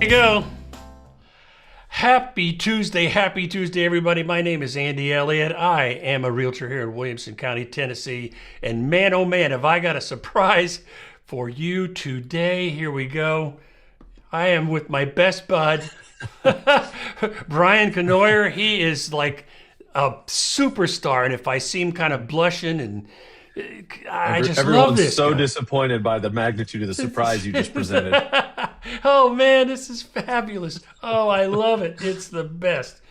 you go. Happy Tuesday, everybody. My name is Andy Elliott. I am a realtor here in Williamson County, Tennessee. And man, oh man, have I got a surprise for you today. Here we go. I am with my best bud, Brian Canoyer. He is like a superstar. And if I seem kind of blushing and I just love this. Everyone's so guy. disappointed by the magnitude of the surprise you just presented. Oh man, this is fabulous. Oh, I love it. It's the best.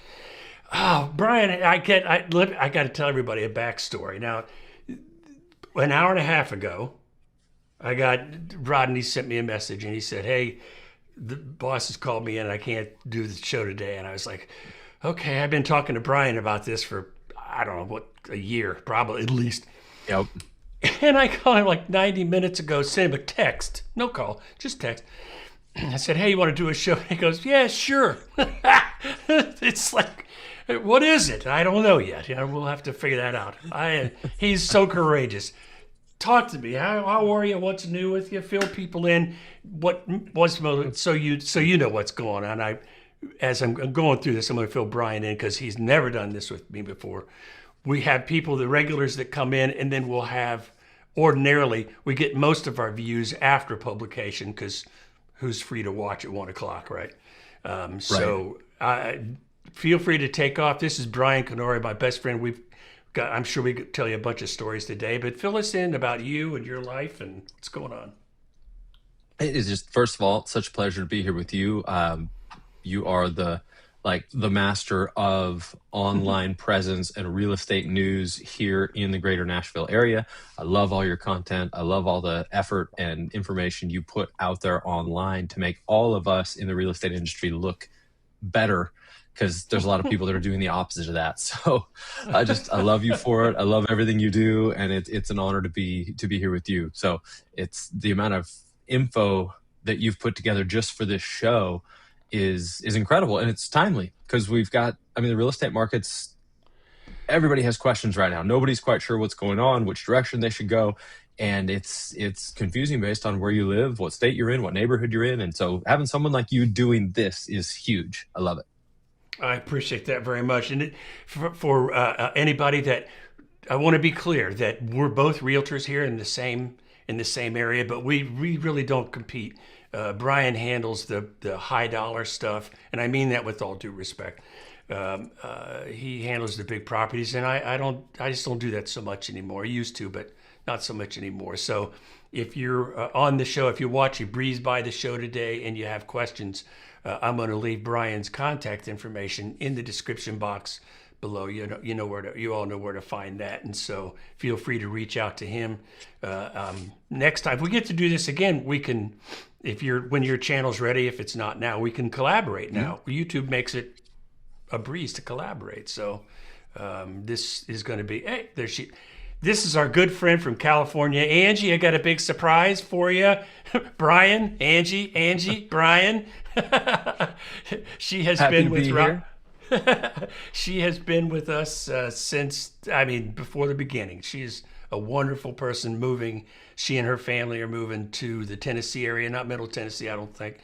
Oh, Brian, I got to tell everybody a backstory. Now, an hour and a half ago, I got Rodney sent me a message and he said, "Hey, the boss has called me in and I can't do the show today." And I was like, "Okay, I've been talking to Brian about this for I don't know what, a year, probably at least." Yep. And I called him like 90 minutes ago, sent him a text, no call, just text. I said, "Hey, you want to do a show?" And he goes, "Yeah, sure." It's like, what is it? I don't know yet. We'll have to figure that out. He's so courageous. Talk to me. How are you? What's new with you? Fill people in. What's so you know what's going on. As I'm going through this, I'm going to fill Brian in because he's never done this with me before. We have people, the regulars that come in, and then we'll have, ordinarily, we get most of our views after publication because who's free to watch at 1 o'clock, right? So feel free to take off. This is Brian Canoyer, my best friend. I'm sure we could tell you a bunch of stories today, but fill us in about you and your life and what's going on. It is just, first of all, such a pleasure to be here with you. You are the master of online presence and real estate news here in the greater Nashville area. I love all your content. I love all the effort and information you put out there online to make all of us in the real estate industry look better, because there's a lot of people that are doing the opposite of that. So I love you for it. I love everything you do. And it's an honor to be here with you. So it's the amount of info that you've put together just for this show is incredible, and it's timely because we've got, the real estate markets, everybody has questions right now. Nobody's quite sure what's going on, which direction they should go, and it's confusing based on where you live, what state you're in, what neighborhood you're in. And so having someone like you doing this is huge. I love it. I appreciate that very much. And for anybody that, I want to be clear that we're both realtors here in the same area, but we really don't compete. Brian handles the high dollar stuff, and I mean that with all due respect. He handles the big properties, and I just don't do that so much anymore. I used to, but not so much anymore. So if you're on the show, if you watch, you breeze by the show today and you have questions, I'm going to leave Brian's contact information in the description box below. You all know where to find that, and so feel free to reach out to him. Next time if we get to do this again, we can, when your channel's ready, if it's not now, we can collaborate now. Mm-hmm. YouTube makes it a breeze to collaborate. So this is going to be, hey, there she. This is our good friend from California, Angie. I got a big surprise for you, Brian, Angie, Brian. She has Happy been with here. She has been with us since, before the beginning. She's a wonderful person she and her family are moving to the Tennessee area, not Middle Tennessee, I don't think,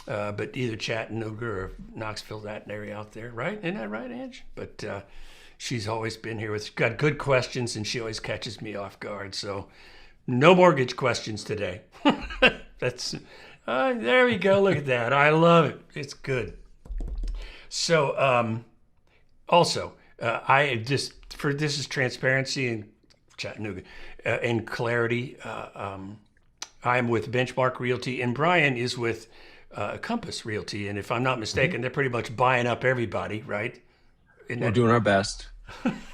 but either Chattanooga or Knoxville, that area out there, right? Isn't that right, Ange? But she's always been here got good questions, and she always catches me off guard. So no mortgage questions today. That's, there we go. Look at that. I love it. It's good. So, also, this is transparency and Chattanooga and clarity. I'm with Benchmark Realty, and Brian is with Compass Realty. And if I'm not mistaken, they're pretty much buying up everybody, right? We're doing our best.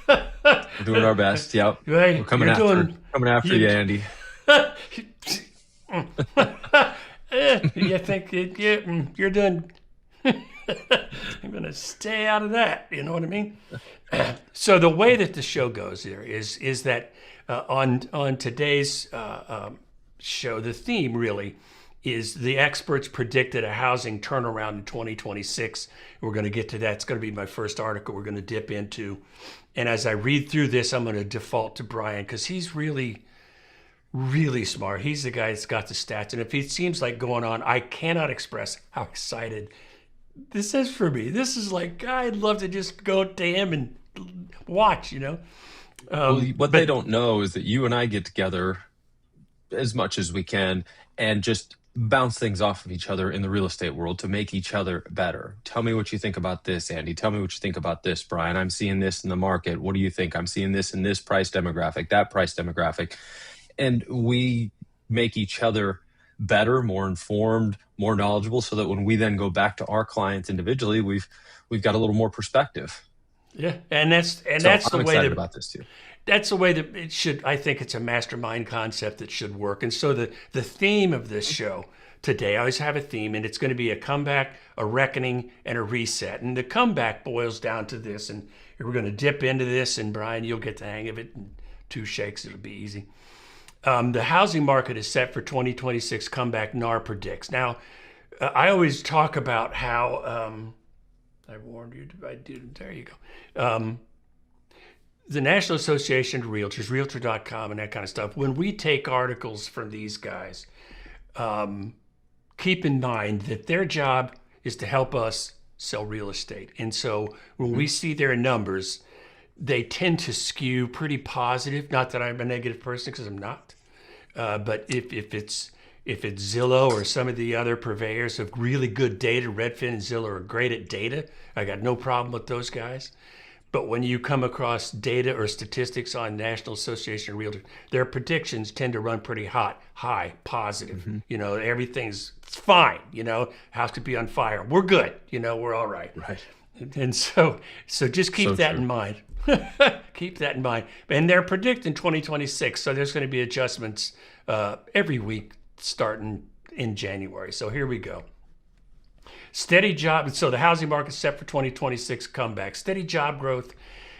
We're doing our best. Yep. Right. We're coming after you, Andy. You think you're doing? I'm going to stay out of that. You know what I mean? So the way that the show goes here is that on today's show, the theme really is the experts predicted a housing turnaround in 2026. We're going to get to that. It's going to be my first article we're going to dip into. And as I read through this, I'm going to default to Brian because he's really really smart. He's the guy that's got the stats. And if he seems like going on, I cannot express how excited this is for me. This is like, I'd love to just go to him and watch, you know? Well, what they But don't know is that you and I get together as much as we can and just bounce things off of each other in the real estate world to make each other better. Tell me what you think about this, Andy. Tell me what you think about this, Brian. I'm seeing this in the market. What do you think? I'm seeing this in this price demographic, that price demographic. And we make each other better, more informed, more knowledgeable, so that when we then go back to our clients individually, we've got a little more perspective. yeah, and that's So the I'm way excited that about this too. that's the way that it should. I think it's a mastermind concept that should work. And so the theme of this show today, I always have a theme, and it's going to be a comeback, a reckoning, and a reset. And the comeback boils down to this, and we're going to dip into this. And Brian, you'll get the hang of it. In 2 shakes, it'll be easy. The housing market is set for 2026 comeback. NAR predicts. Now, I always talk about how I warned you. I did. There you go. The National Association of Realtors, Realtor.com, and that kind of stuff. When we take articles from these guys, keep in mind that their job is to help us sell real estate. And so when we see their numbers, they tend to skew pretty positive. Not that I'm a negative person, because I'm not. But if it's Zillow or some of the other purveyors of really good data, Redfin and Zillow are great at data. I got no problem with those guys. But when you come across data or statistics on National Association of Realtors, their predictions tend to run pretty high, positive. You know, everything's fine. You know, house could be on fire. We're good. You know, we're all right. Right. And so just keep So that true. in mind. Keep that in mind. And they're predicting 2026. So there's going to be adjustments every week starting in January. So here we go. Steady job. So the housing market set for 2026 comeback. Steady job growth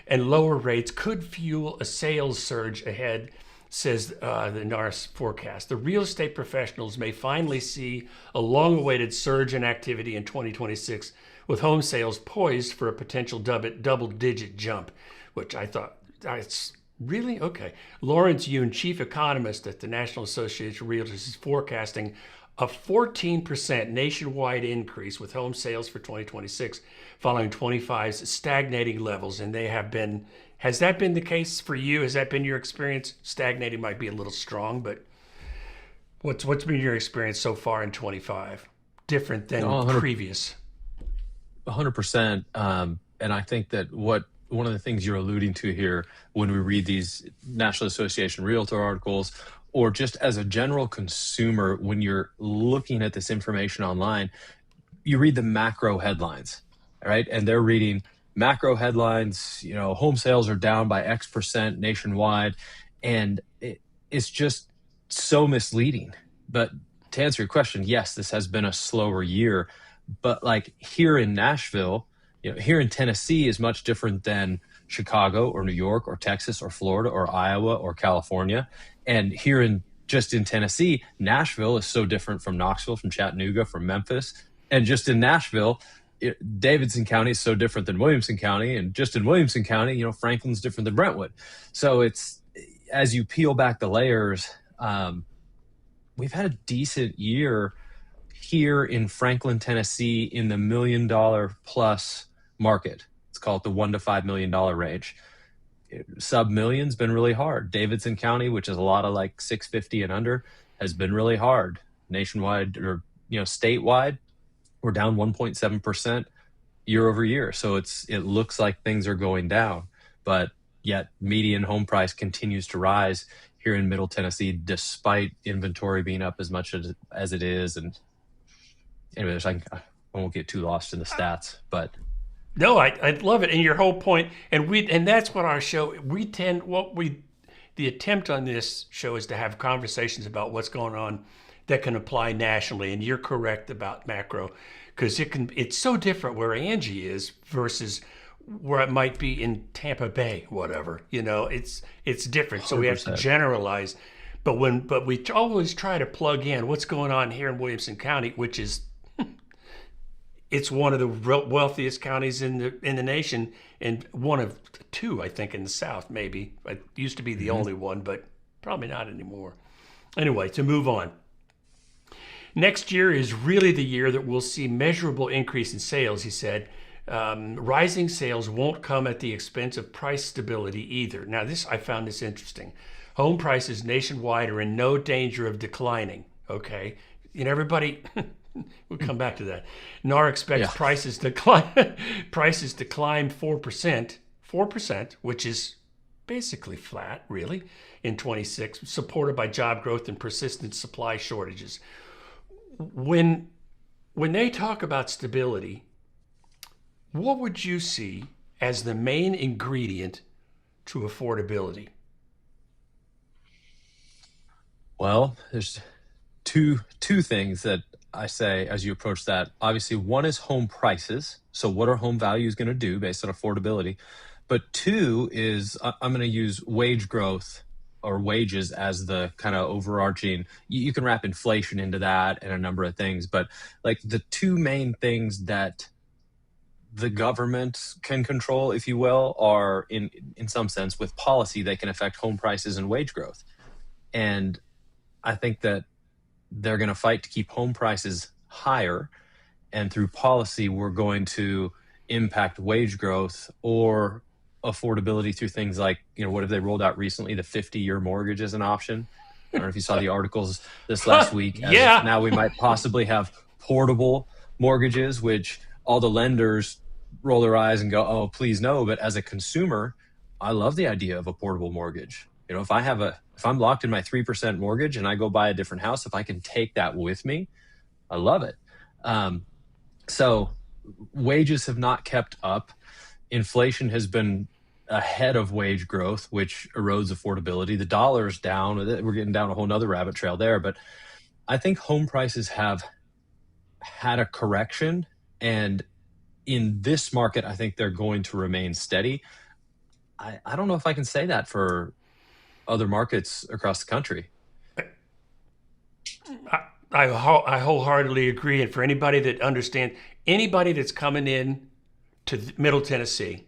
and lower rates could fuel a sales surge ahead, says the NARS forecast. The real estate professionals may finally see a long-awaited surge in activity in 2026, with home sales poised for a potential double-digit jump, which I thought, that's really okay. Lawrence Yun, chief economist at the National Association of Realtors, is forecasting a 14% nationwide increase with home sales for 2026, following 25's stagnating levels. And they have been, has that been the case for you? Has that been your experience? Stagnating might be a little strong, but what's been your experience so far in 25? Different than 100%. previous? 100%. And I think that one of the things you're alluding to here when we read these National Association Realtor articles, or just as a general consumer, when you're looking at this information online, you read the macro headlines, right? And they're reading macro headlines, you know, home sales are down by X% nationwide. And it's just so misleading. But to answer your question, yes, this has been a slower year. But like here in Nashville, you know, here in Tennessee is much different than Chicago or New York or Texas or Florida or Iowa or California. And here in Tennessee, Nashville is so different from Knoxville, from Chattanooga, from Memphis. And just in Nashville, Davidson County is so different than Williamson County. And just in Williamson County, you know, Franklin's different than Brentwood. So it's, as you peel back the layers, we've had a decent year here in Franklin, Tennessee, in the $1 million plus market. Let's call it the $1 to $5 million range. Sub million's been really hard. Davidson County, which is a lot of like 650 and under, has been really hard. Nationwide, or you know, statewide, we're down 1.7% year over year. So it looks like things are going down, but yet median home price continues to rise here in Middle Tennessee, despite inventory being up as much as it is. And anyway, I won't get too lost in the stats, but No, I love it, and your whole point, and that's what our show. The attempt on this show is to have conversations about what's going on that can apply nationally. And you're correct about macro, because it's so different where Angie is versus where it might be in Tampa Bay, whatever. You know, it's different. So we have to 100%. generalize. But we always try to plug in what's going on here in Williamson County, which is it's one of the wealthiest counties in the nation, and one of two, I think, in the South. Maybe it used to be the only one, but probably not anymore. Anyway, to move on. Next year is really the year that we'll see measurable increase in sales, he said. Rising sales won't come at the expense of price stability either. Now, I found this interesting. Home prices nationwide are in no danger of declining. Okay, everybody. We'll come back to that. NAR expects Yeah. prices decline. Prices decline 4%, 4%, which is basically flat, really, in 26, supported by job growth and persistent supply shortages. When when they talk about stability, what would you see as the main ingredient to affordability? Well, there's two things that I say as you approach that. Obviously, one is home prices. So, what are home values going to do based on affordability? But two is I'm going to use wage growth or wages as the kind of overarching. You can wrap inflation into that and a number of things, but like the two main things that the government can control, if you will, are in some sense with policy they can affect home prices and wage growth. And I think that they're going to fight to keep home prices higher. And through policy, we're going to impact wage growth or affordability through things like, what have they rolled out recently? The 50-year mortgage as an option. I don't know if you saw the articles this last week, as Yeah. now we might possibly have portable mortgages, which all the lenders roll their eyes and go, oh, please no. But as a consumer, I love the idea of a portable mortgage. If I'm locked in my 3% mortgage and I go buy a different house, if I can take that with me, I love it. So wages have not kept up. Inflation has been ahead of wage growth, which erodes affordability. The dollar's down. We're getting down a whole nother rabbit trail there. But I think home prices have had a correction. And in this market, I think they're going to remain steady. I don't know if I can say that for other markets across the country. I wholeheartedly agree. And for anybody that understands, anybody that's coming in to Middle Tennessee,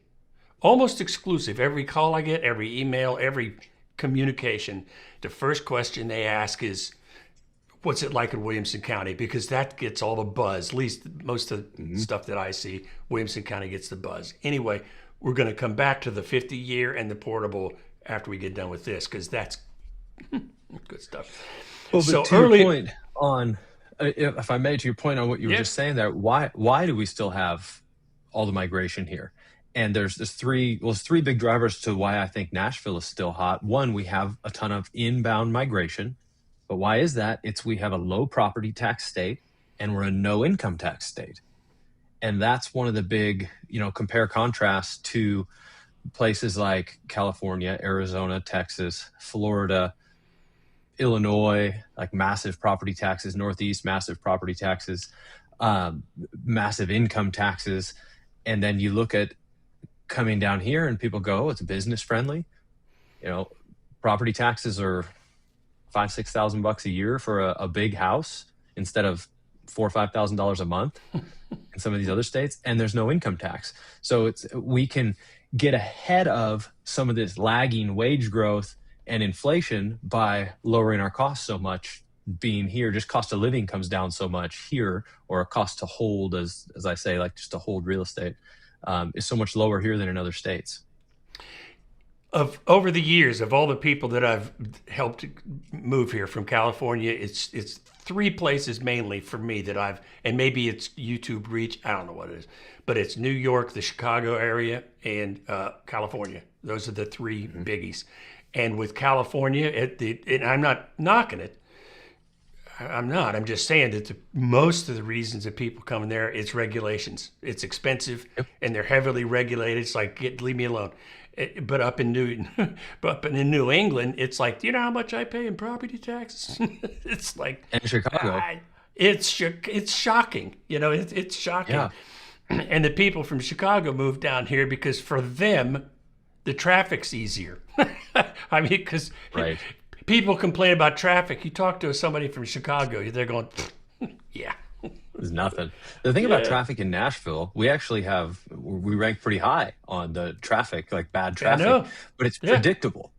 almost exclusive, every call I get, every email, every communication, the first question they ask is, what's it like in Williamson County? Because that gets all the buzz. At least most of the stuff that I see, Williamson County gets the buzz. Anyway, we're going to come back to the 50-year and the portable after we get done with this, because that's good stuff. Well, So but to early, your point on, if I may, to your point on what you were yeah, just saying there, why do we still have all the migration here? And there's three big drivers to why I think Nashville is still hot. One, we have a ton of inbound migration, but why is that? We have a low property tax state and we're a no income tax state. And that's one of the big, compare contrast to places like California, Arizona, Texas, Florida, Illinois, like massive property taxes, Northeast, massive property taxes, massive income taxes. And then you look at coming down here and people go, oh, it's business friendly. Property taxes are $5,000-6,000 a year for a big house instead of $4,000 or $5,000 a month in some of these other states, and there's no income tax. So we can get ahead of some of this lagging wage growth and inflation by lowering our costs so much. Being here, just cost of living comes down so much here, or a cost to hold, as I say, like just to hold real estate, is so much lower here than in other states. over the years of all the people that I've helped move here from California, it's three places mainly for me that and maybe it's YouTube reach, I don't know what it is, but it's New York, the Chicago area, and California. Those are the three biggies. And with California, and I'm not knocking it. I'm not. I'm just saying that most of the reasons that people come in there, it's regulations. It's expensive, Yep. and they're heavily regulated. It's like, leave me alone. But up in New England, it's like, do you know how much I pay in property taxes? It's like, And Chicago, it's shocking. It's shocking. yeah, And the people from Chicago moved down here because for them, the traffic's easier. I mean, because right. people complain about traffic. You talk to somebody from Chicago, they're going, yeah. There's nothing. The thing about Yeah. traffic in Nashville, we rank pretty high on the traffic, like bad I know. traffic, but it's Yeah. predictable.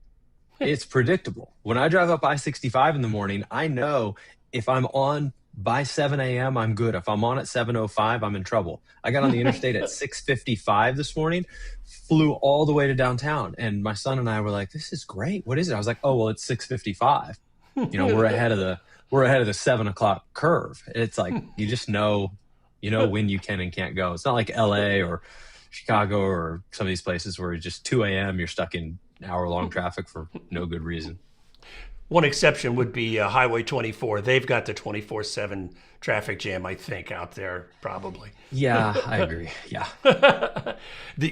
It's predictable. When I drive up I-65 in the morning, I know if I'm on by 7 a.m., I'm good. If I'm on at 7:05, I'm in trouble. I got on the interstate at 6:55 this morning, flew all the way to downtown, and my son and I were like, "This is great. What is it?" I was like, "Oh, well, it's 6:55. We're ahead of the 7 o'clock curve." It's like you just know, when you can and can't go. It's not like LA or Chicago or some of these places where it's just 2 a.m. you're stuck in hour-long traffic for no good reason. One exception would be Highway 24. They've got the 24/7 traffic jam, I think, out there probably. Yeah, I agree. Yeah.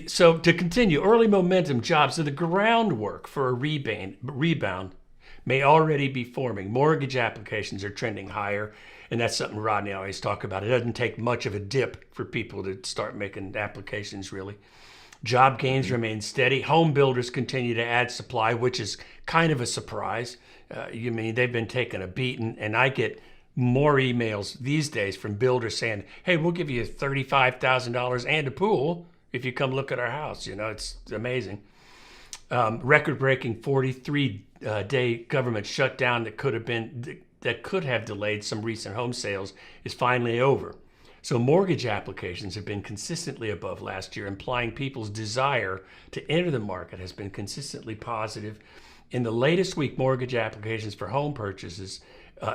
So to continue, early momentum jobs, so the groundwork for a rebound may already be forming. Mortgage applications are trending higher, and that's something Rodney always talk about. It doesn't take much of a dip for people to start making applications, really. Job gains remain steady. Home builders continue to add supply, which is kind of a surprise. They've been taking a beating, and I get more emails these days from builders saying, "Hey, we'll give you $35,000 and a pool if you come look at our house." It's amazing. Record-breaking 43-day government shutdown that could have delayed some recent home sales is finally over. So mortgage applications have been consistently above last year, implying people's desire to enter the market has been consistently positive. In the latest week, mortgage applications for home purchases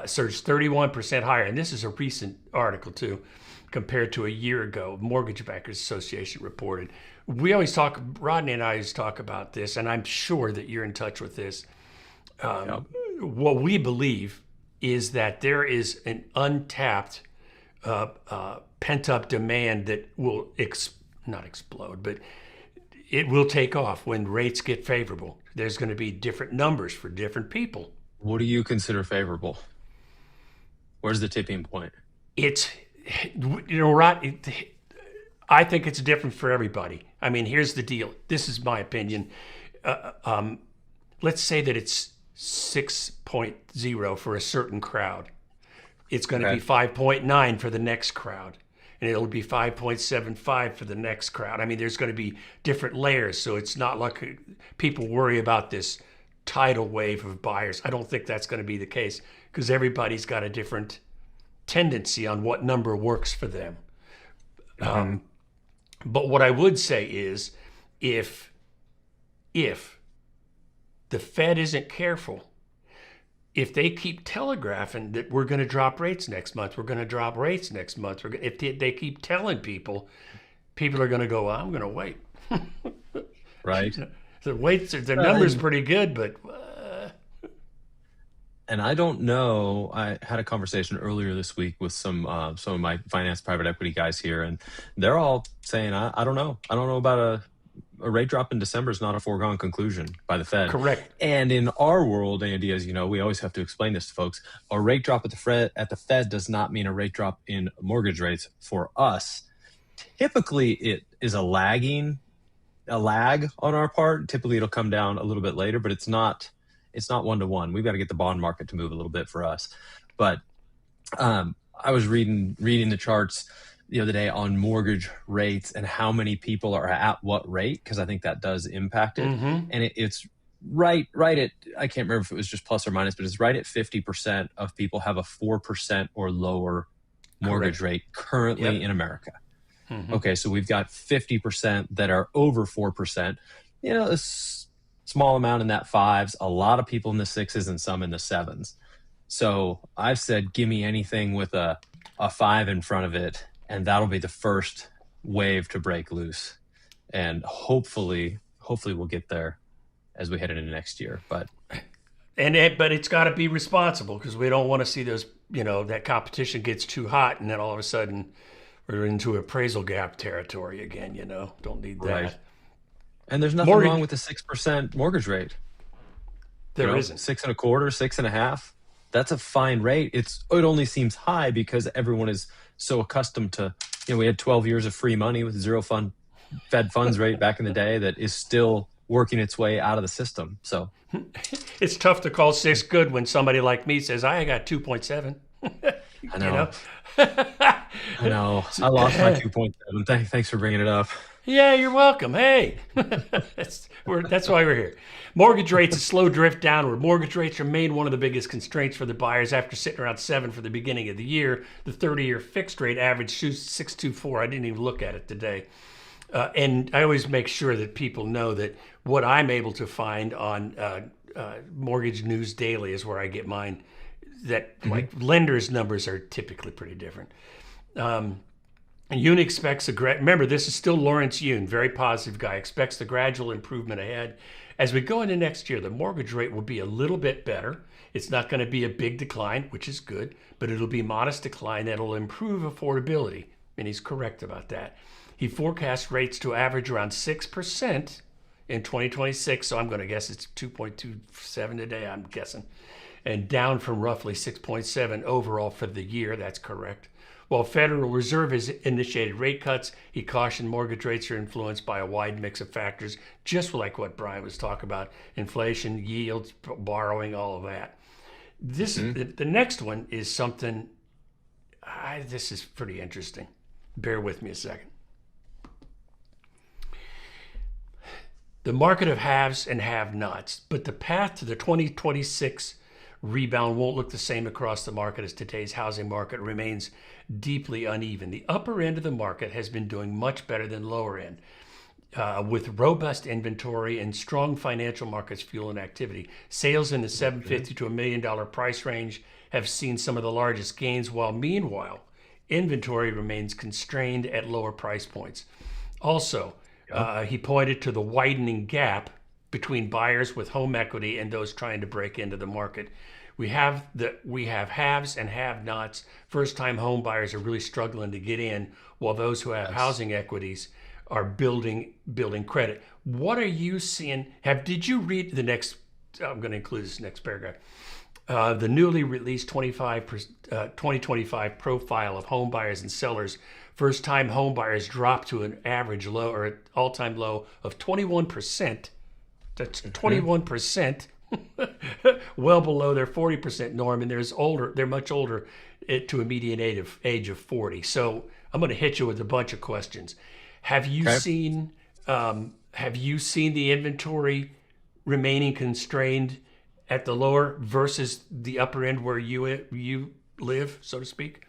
surged 31% higher, and this is a recent article too, compared to a year ago. Mortgage Bankers Association reported. Rodney and I always talk about this, and I'm sure that you're in touch with this. Yep. What we believe is that there is an untapped pent-up demand that will not explode, but it will take off when rates get favorable. There's going to be different numbers for different people. What do you consider favorable? Where's the tipping point? It's, Rod, I think it's different for everybody. Here's the deal. This is my opinion. Let's say that it's 6.0 for a certain crowd. It's going to be 5.9 for the next crowd, and it'll be 5.75 for the next crowd. There's going to be different layers, so it's not like people worry about this tidal wave of buyers. I don't think that's going to be the case because everybody's got a different tendency on what number works for them. But what I would say is if the Fed isn't careful, if they keep telegraphing that we're going to drop rates next month, we're going to drop rates next month, if they keep telling people are going to go, well, I'm going to wait. Right. The number's pretty good, but... And I don't know. I had a conversation earlier this week with some of my finance private equity guys here, and they're all saying, I don't know. I don't know about a rate drop in December is not a foregone conclusion by the Fed. Correct. And in our world, Andy, as you know, we always have to explain this to folks. A rate drop at the Fed does not mean a rate drop in mortgage rates for us. Typically, it is a lag on our part. Typically, it'll come down a little bit later, but it's not one-to-one. We've got to get the bond market to move a little bit for us. But I was reading the charts the other day on mortgage rates and how many people are at what rate, because I think that does impact it. Mm-hmm. And it's right at, I can't remember if it was just plus or minus, but it's right at 50% of people have a 4% or lower mortgage rate currently in America. Mm-hmm. Okay, so we've got 50% that are over 4%. A small amount in that fives, a lot of people in the sixes, and some in the sevens. So I've said, give me anything with a 5 in front of it, and that'll be the first wave to break loose. And hopefully we'll get there as we head into next year. But it's got to be responsible, because we don't want to see those, that competition gets too hot, and then all of a sudden we're into appraisal gap territory again. Don't need that. Right. And there's nothing wrong with the 6% mortgage rate. There isn't. 6.25%, 6.5%. That's a fine rate. It only seems high because everyone is so accustomed to, we had 12 years of free money with zero Fed funds rate back in the day that is still working its way out of the system. So it's tough to call 6 good when somebody like me says, I got 2.7. I know. I know. I lost my 2.7. Thanks for bringing it up. Yeah, you're welcome. Hey, that's why we're here. Mortgage rates a slow drift downward. Mortgage rates remain one of the biggest constraints for the buyers after sitting around 7 for the beginning of the year. The 30-year fixed rate average 6.24. I didn't even look at it today. And I always make sure that people know that what I'm able to find on Mortgage News Daily is where I get mine. That like lenders' numbers are typically pretty different. Yoon expects remember, this is still Lawrence Yoon, very positive guy, expects the gradual improvement ahead. As we go into next year, the mortgage rate will be a little bit better. It's not going to be a big decline, which is good, but it'll be a modest decline that'll improve affordability. And he's correct about that. He forecasts rates to average around 6% in 2026. So I'm going to guess it's 2.27 today, I'm guessing, and down from roughly 6.7 overall for the year. That's correct. While Federal Reserve has initiated rate cuts, he cautioned mortgage rates are influenced by a wide mix of factors, just like what Brian was talking about: inflation, yields, borrowing, all of that. The next one is something. This is pretty interesting. Bear with me a second. The market of haves and have-nots, but the path to the 2026 rebound won't look the same across the market, as today's housing market remains deeply uneven. The upper end of the market has been doing much better than lower end, with robust inventory and strong financial markets fueling activity. Sales in the $750 to $1 million price range have seen some of the largest gains, while meanwhile, inventory remains constrained at lower price points. Also, he pointed to the widening gap between buyers with home equity and those trying to break into the market. We have haves and have-nots. First-time home buyers are really struggling to get in, while those who have housing equities are building credit. What are you seeing? Did you read the next? I'm going to include this next paragraph. The newly released 2025 profile of home buyers and sellers. First-time home buyers dropped to an average low, or an all-time low, of 21%. That's 21%, well below their 40% norm, and they're much older to a median age of 40. So I'm going to hit you with a bunch of questions. Have you seen the inventory remaining constrained at the lower versus the upper end where you live, so to speak?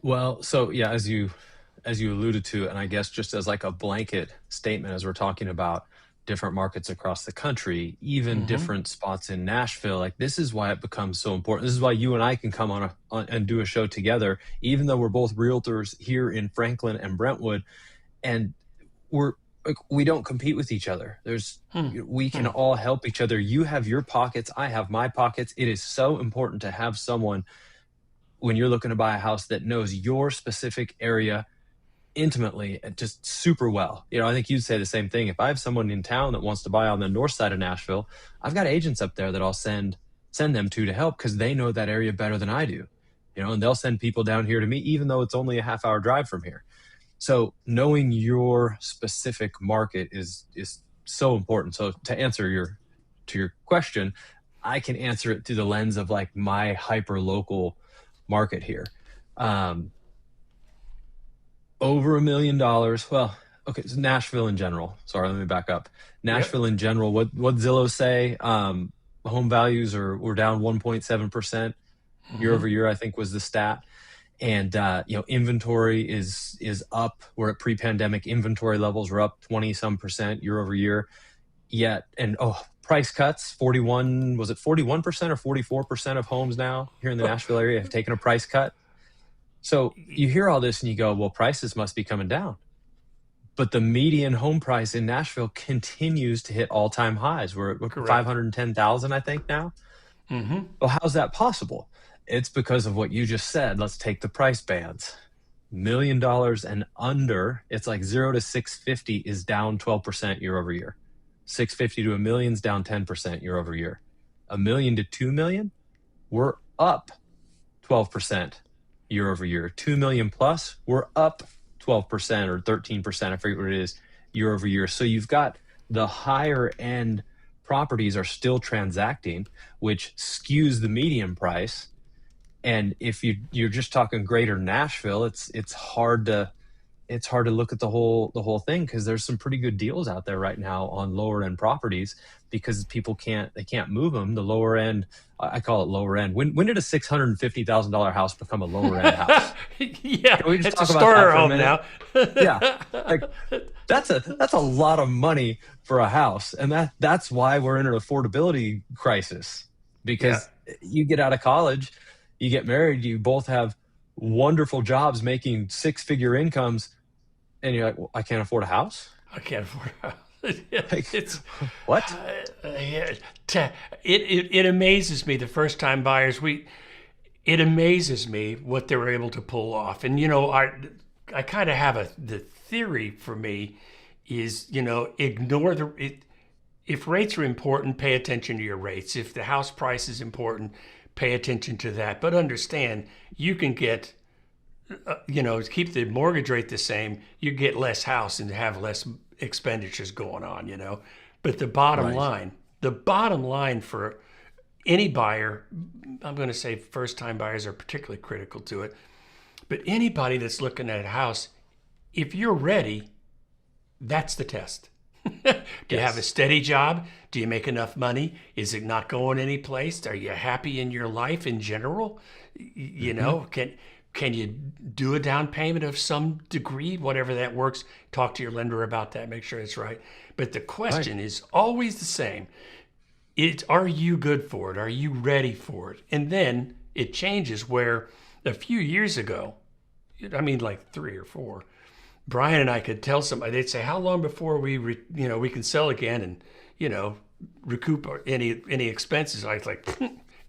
Well, so yeah, as you alluded to, and I guess just as like a blanket statement, as we're talking about different markets across the country, even different spots in Nashville, like this is why it becomes so important. This is why you and I can come on and do a show together, even though we're both realtors here in Franklin and Brentwood, and we don't compete with each other. We can all help each other. You have your pockets, I have my pockets. It is so important to have someone, when you're looking to buy a house, that knows your specific area intimately and just super well. I think you'd say the same thing. If I have someone in town that wants to buy on the north side of Nashville, I've got agents up there that I'll send them to help, because they know that area better than I do. And they'll send people down here to me, even though it's only a half-hour drive from here. So knowing your specific market is so important. So to answer your question, I can answer it through the lens of like my hyper local market here. Over $1 million. Well, okay, so Nashville in general. Sorry, let me back up. Nashville in general. What Zillow say? Home values were down 1.7% year over year, I think was the stat. And inventory is up. We're at pre-pandemic inventory levels. We're up 20-some% year over year. Yet, price cuts. 41% or 44% of homes now here in the Nashville area have taken a price cut. So you hear all this and you go, well, prices must be coming down. But the median home price in Nashville continues to hit all-time highs. We're at $510,000, I think, now. Well, how's that possible? It's because of what you just said. Let's take the price bands. $1 million and under, it's like 0 to 650 is down 12% year over year. 650 to $1 million is down 10% year over year. $1 million to $2 million, we're up 12% year over year. 2 million plus, we're up 12% or 13%, I forget what it is, year over year. So you've got the higher end properties are still transacting, which skews the median price. And if you're just talking greater Nashville, it's hard to it's hard to look at the whole thing because there's some pretty good deals out there right now on lower end properties because people can't move them. The lower end, I call it lower end. When did a $650,000 house become a lower end house? Yeah, Can we just it's a talk about that starter for a home minute? now. Yeah, like that's a lot of money for a house, and that's why we're in an affordability crisis. Yeah. Because you get out of college, you get married, you both have wonderful jobs making six-figure incomes, and you're like, well, I can't afford a house. I can't afford a house. Like, It's what? yeah, it amazes me the first time buyers it amazes me what they were able to pull off. And I kind of have the theory for me is ignore if rates are important, pay attention to your rates. If the house price is important, pay attention to that. But understand, you can get, keep the mortgage rate the same, you get less house and have less expenditures going on. But Right. the bottom line for any buyer, I'm going to say first time buyers are particularly critical to it, but anybody that's looking at a house, if you're ready, that's the test. Do you have a Yes. steady job? Do you make enough money? Is it not going anyplace? Are you happy in your life in general? Hmm. Can you do a down payment of some degree, whatever that works? Talk to your lender about that, make sure it's right. But the Right. question is always the same. Are you good for it? Are you ready for it? And then it changes where a few years ago, I mean like 3 or 4, Brian and I could tell somebody, they'd say, "How long before we can sell again and you know recoup any expenses?" I was like,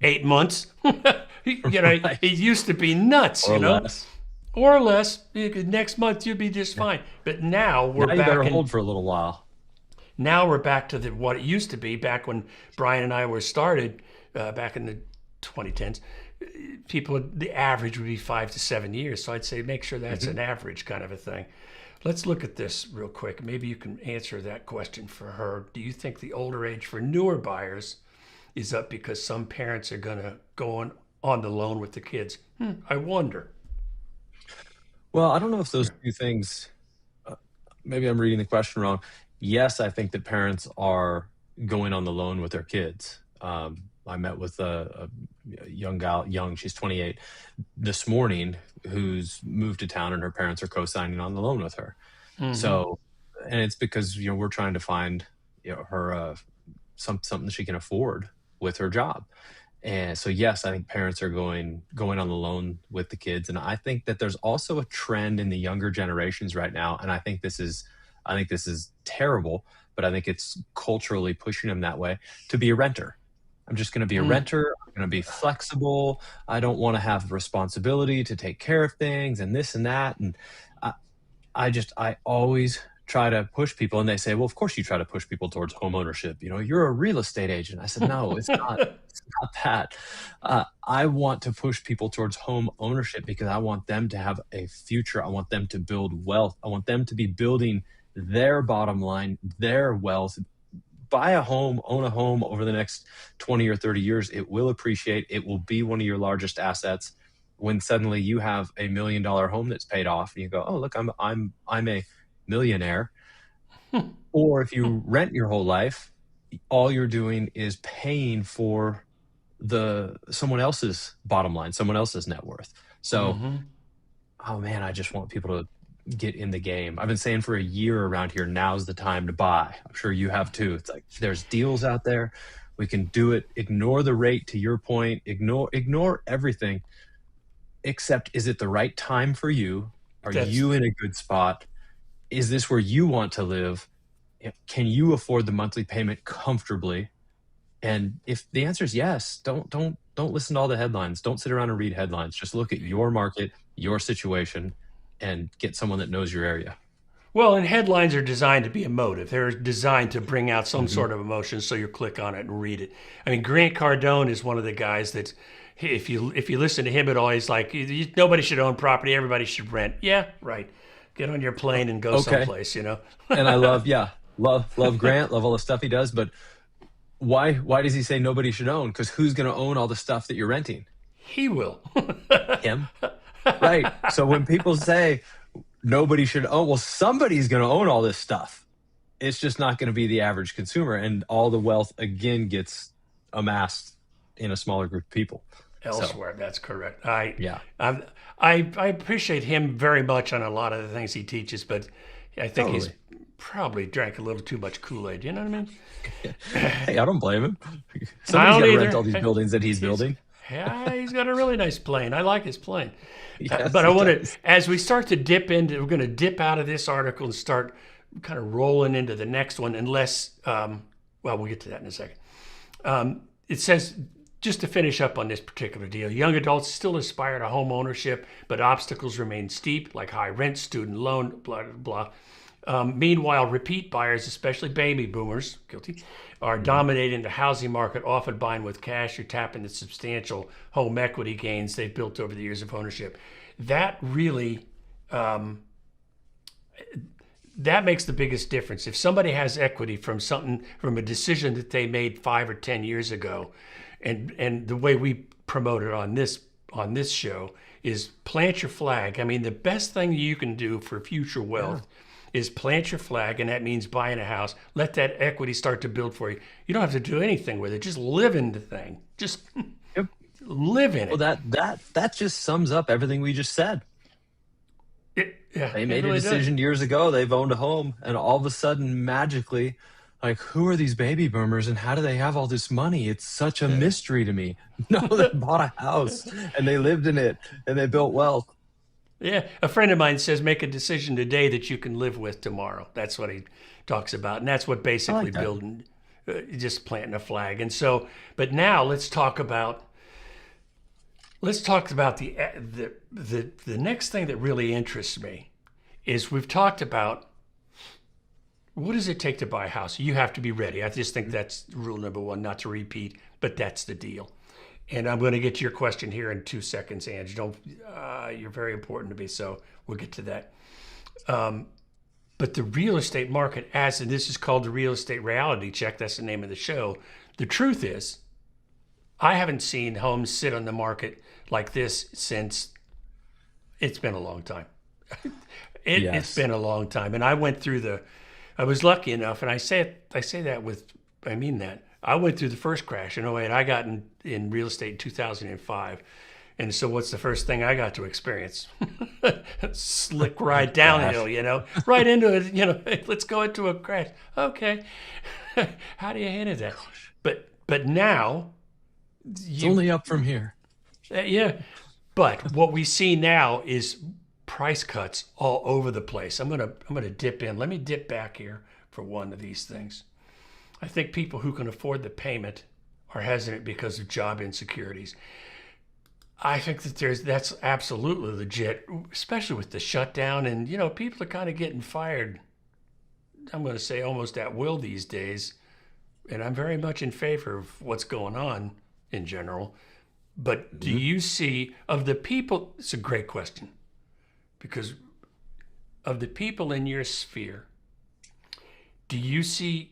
8 months. Right. It used to be nuts, Or less. or less. Next month you'll be just Yeah. fine. But now we're Now you better back in. hold for a little while. Now we're back to what it used to be back when Brian and I were started back in the 2010s. The average would be 5 to 7 years. So I'd say make sure that's Hmm. an average kind of a thing. Let's look at this real quick. Maybe you can answer that question for her. Do you think the older age for newer buyers is up because some parents are going to go on the loan with the kids? I wonder. Well, I don't know if those two things, uh, maybe I'm reading the question wrong. Yes, I think that parents are going on the loan with their kids. I met with a young gal, young, she's 28, this morning, who's moved to town, and her parents are co-signing on the loan with her. Mm-hmm. So, and it's because we're trying to find her something she can afford with her job. And so, yes, I think parents are going on the loan with the kids, and I think that there's also a trend in the younger generations right now, and I think this is terrible, but I think it's culturally pushing them that way to be a renter. I'm just going to be a Mm. renter. I'm going to be flexible. I don't want to have responsibility to take care of things and this and that. And I, I always try to push people, and they say, "Well, of course you try to push people towards home ownership. You're a real estate agent." I said, "No, it's not. It's not that. I want to push people towards home ownership because I want them to have a future. I want them to build wealth. I want them to be building their bottom line, their wealth. Buy a home, own a home over the next 20 or 30 years. It will appreciate. It will be one of your largest assets. When suddenly you have $1 million home that's paid off, and you go, "Oh, look, I'm a millionaire." Or if you rent your whole life, all you're doing is paying for the someone else's bottom line, someone else's net worth. So, Mm-hmm. oh man, I just want people to get in the game. I've been saying for a year around here, now's the time to buy. I'm sure you have too. It's like there's deals out there. We can do it. Ignore the rate, to your point. Ignore everything except, is it the right time for you? Are That's you in a good spot? Is this where you want to live? Can you afford the monthly payment comfortably? And if the answer is yes, don't listen to all the headlines. Don't sit around and read headlines. Just look at your market, your situation, and get someone that knows your area. Well, and headlines are designed to be emotive. They're designed to bring out some Hmm. sort of emotion, so you click on it and read it. I mean, Grant Cardone is one of the guys that, if you listen to him at all, he's like, nobody should own property, everybody should rent. Yeah, right. Get on your plane and go Okay. someplace. And I love, yeah, love Grant, love all the stuff he does. But why does he say nobody should own? Because who's going to own all the stuff that you're renting? He will. Him. Right. So when people say nobody should own. Well, somebody's going to own all this stuff. It's just not going to be the average consumer, and all the wealth again gets amassed in a smaller group of people. Elsewhere. That's correct. Yeah, I appreciate him very much on a lot of the things he teaches, but I think he's probably drank a little too much Kool-Aid. You know what I mean? hey, I don't blame him. Somebody's got to rent all these buildings that he's building. Yeah, he's got a really nice plane. I like his plane. Yes, But I want to, as we start to dip into, we're going to dip out of this article and start kind of rolling into the next one, unless, well, we'll get to that in a second. It says, just to finish up on this particular deal, young adults still aspire to home ownership, but obstacles remain steep, like high rent, student loan, blah, blah, blah. Meanwhile, repeat buyers, especially baby boomers, guilty, are dominating the housing market, often buying with cash or tapping the substantial home equity gains they've built over the years of ownership. That really, that makes the biggest difference. If somebody has equity from something, from a decision that they made 5 or 10 years ago, and the way we promote it on this show is plant your flag. I mean, the best thing you can do for future wealth is plant your flag, and that means buying a house. Let that equity start to build for you. You don't have to do anything with it. Just live in the thing. Just live in it. Well, that just sums up everything we just said. They made a decision years ago. They've owned a home, and all of a sudden, magically, like, who are these baby boomers, and how do they have all this money? It's such a mystery to me. No, they bought a house, and they lived in it, and they built wealth. Yeah, a friend of mine says make a decision today that you can live with tomorrow. That's what he talks about, and that's what basically building, just planting a flag. And so, but now let's talk about the next thing that really interests me is we've talked about what does it take to buy a house. You have to be ready. I just think that's rule number one, not to repeat, but that's the deal. And I'm going to get to your question here in 2 seconds, Ange. You're very important to me, so we'll get to that. But the real estate market, and this is called the Real Estate Reality Check, that's the name of the show. The truth is, I haven't seen homes sit on the market like this since it's been a long time. It's been a long time. And I went through I was lucky enough, and I mean that. I went through the first crash in 2008. I got in real estate in 2005. And so what's the first thing I got to experience? Slick ride downhill, right into it, let's go into a crash. Okay. How do you handle that? But now, it's only up from here. Yeah. But what we see now is price cuts all over the place. I'm gonna dip in. Let me dip back here for one of these things. I think people who can afford the payment are hesitant because of job insecurities. I think that that's absolutely legit, especially with the shutdown, and people are kind of getting fired. I'm going to say almost at will these days, and I'm very much in favor of what's going on in general. But do you see, of the people, it's a great question, because of the people in your sphere, do you see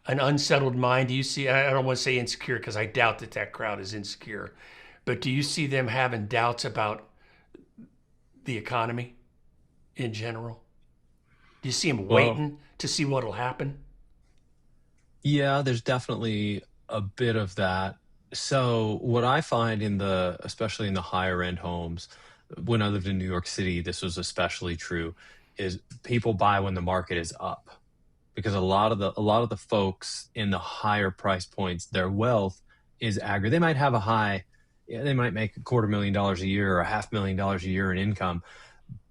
an unsettled mind? Do you see, I don't want to say insecure because I doubt that crowd is insecure, but do you see them having doubts about the economy in general? Do you see them waiting to see what'll happen? Yeah, there's definitely a bit of that. So what I find especially in the higher end homes, when I lived in New York City, this was especially true, is people buy when the market is up. Because a lot of the folks in the higher price points, their wealth is aggregate. They might have they might make $250,000 a year or $500,000 a year in income,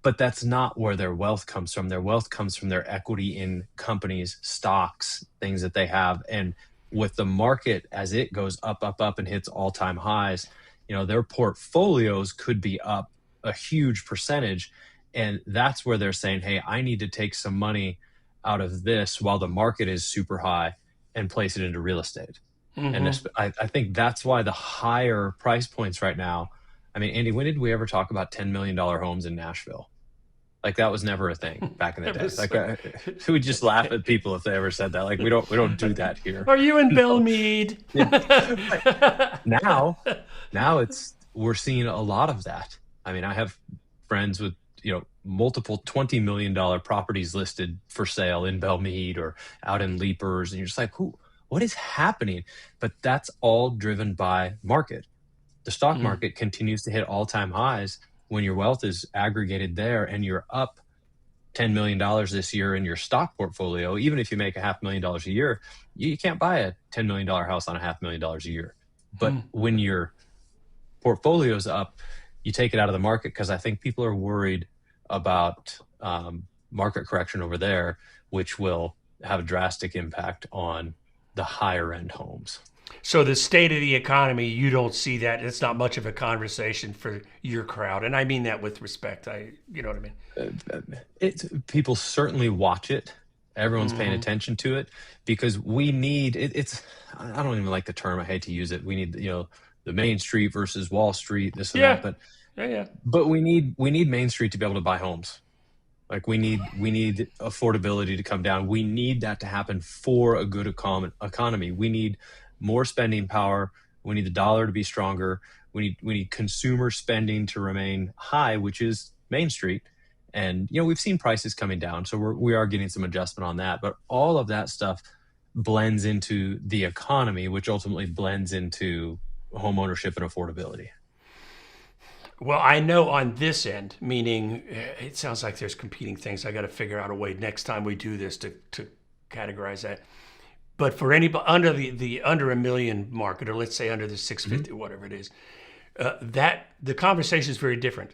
but that's not where their wealth comes from. Their wealth comes from their equity in companies, stocks, things that they have. And with the market, as it goes up, up, up and hits all-time highs, their portfolios could be up a huge percentage. And that's where they're saying, hey, I need to take some money out of this while the market is super high and place it into real estate. Mm-hmm. And I think that's why the higher price points right now, I mean, Andy, when did we ever talk about $10 million homes in Nashville? Like, that was never a thing back in the day. Like, we just laugh at people if they ever said that. Like, we don't do that here. Are you in Belmead? Now we're seeing a lot of that. I mean, I have friends with, multiple $20 million properties listed for sale in Belmead or out in Leapers. And you're just like, what is happening? But that's all driven by market. The stock Mm. market continues to hit all-time highs when your wealth is aggregated there and you're up $10 million this year in your stock portfolio. Even if you make $500,000 a year, you can't buy a $10 million house on $500,000 a year. But when your portfolio's up, you take it out of the market, because I think people are worried about market correction over there, which will have a drastic impact on the higher end homes. So the state of the economy, you don't see that. It's not much of a conversation for your crowd, and I mean that with respect. You know what I mean? People certainly watch it. Everyone's paying attention to it, because we need it. I don't even like the term. I hate to use it. We need, the Main Street versus Wall Street, this and that. But we need Main Street to be able to buy homes. Like we need affordability to come down. We need that to happen for a good economy. We need more spending power. We need the dollar to be stronger. We need consumer spending to remain high, which is Main Street. And we've seen prices coming down, so we are getting some adjustment on that. But all of that stuff blends into the economy, which ultimately blends into home ownership and affordability. Well, I know on this end, meaning it sounds like there's competing things. I got to figure out a way next time we do this to categorize that. But for anybody under the under a million market, or let's say under the 650, whatever it is, that the conversation is very different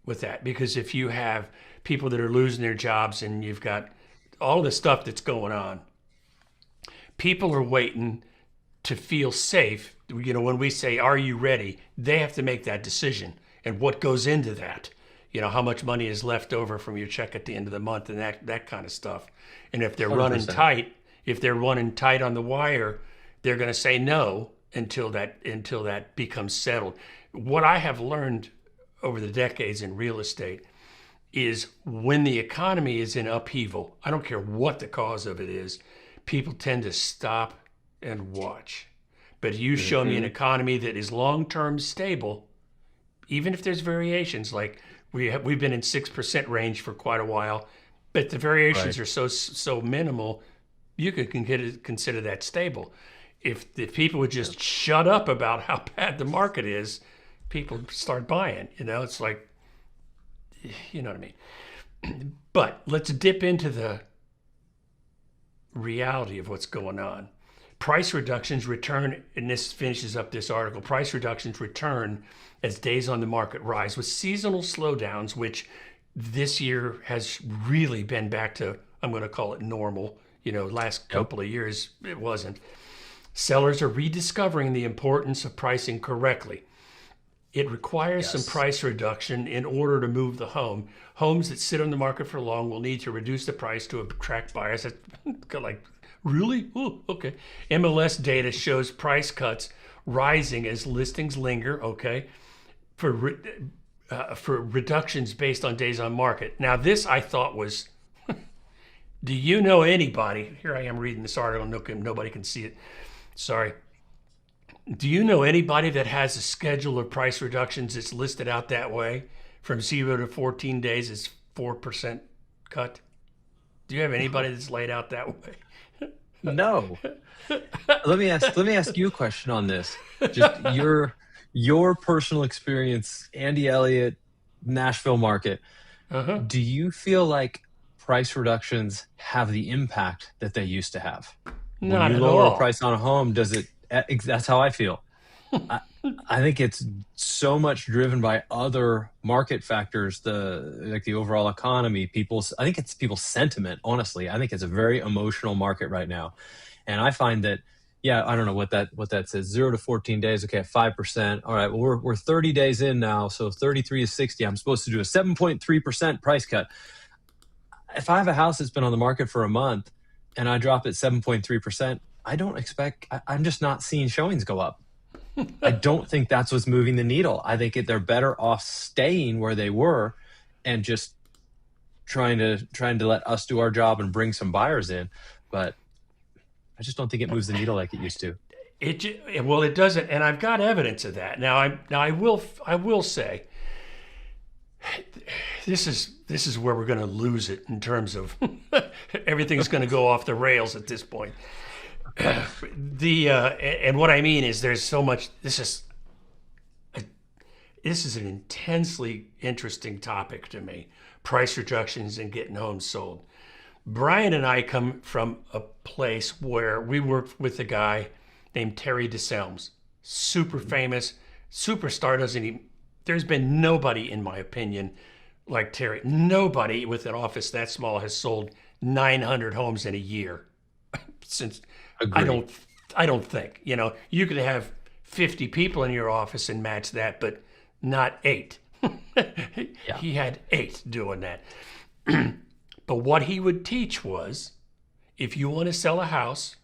with that, because if you have people that are losing their jobs and you've got all the stuff that's going on, people are waiting to feel safe. When we say, "Are you ready?" they have to make that decision, and what goes into that. How much money is left over from your check at the end of the month, and that kind of stuff. And if they're 100%. running tight. If they're running tight on the wire, they're going to say no until that becomes settled. What I have learned over the decades in real estate is when the economy is in upheaval, I don't care what the cause of it is, people tend to stop and watch. But you show me an economy that is long-term stable, even if there's variations, like we've been in 6% range for quite a while, but the variations are so minimal. You could consider that stable. If people would just shut up about how bad the market is, people start buying. It's like, you know what I mean? But let's dip into the reality of what's going on. Price reductions return, and this finishes up this article, price reductions return as days on the market rise, with seasonal slowdowns, which this year has really been back to, I'm going to call it normal. Last couple of years, it wasn't. Sellers are rediscovering the importance of pricing correctly. It requires some price reduction in order to move the home. Homes that sit on the market for long will need to reduce the price to attract buyers. Like, really? Oh, okay. MLS data shows price cuts rising as listings linger, for reductions based on days on market. Now, this I thought was... Do you know anybody? Here I am reading this article. Nobody can see it. Sorry. Do you know anybody that has a schedule of price reductions that's listed out that way? From 0 to 14 days, it's 4% cut. Do you have anybody that's laid out that way? No. Let me ask you a question on this. Just your personal experience, Andy Elliott, Nashville market. Do you feel like price reductions have the impact that they used to have? Not when you at lower all. a price on a home, does it? That's how I feel. I think it's so much driven by other market factors, the overall economy, I think it's people's sentiment. Honestly, I think it's a very emotional market right now, and I find that. Yeah, I don't know what that says. 0 to 14 days. Okay, at 5%. All right, well we're 30 days in now, so 33 to 60. I'm supposed to do a 7.3% price cut. If I have a house that's been on the market for a month and I drop it 7.3%, I'm just not seeing showings go up. I don't think that's what's moving the needle. I think they're better off staying where they were and just trying to let us do our job and bring some buyers in. But I just don't think it moves the needle like it used to. It doesn't, and I've got evidence of that. Now I will say, this is where we're going to lose it in terms of everything's going to go off the rails at this point. And what I mean is there's so much. This is an intensely interesting topic to me. Price reductions and getting homes sold. Brian and I come from a place where we worked with a guy named Terry DeSelms, super famous, superstar. Doesn't even, there's been nobody, in my opinion, like Terry. Nobody with an office that small has sold 900 homes in a year. Since Agree. I don't think, you could have 50 people in your office and match that, but not 8. Yeah. He had 8 doing that. But what he would teach was, if you want to sell a house,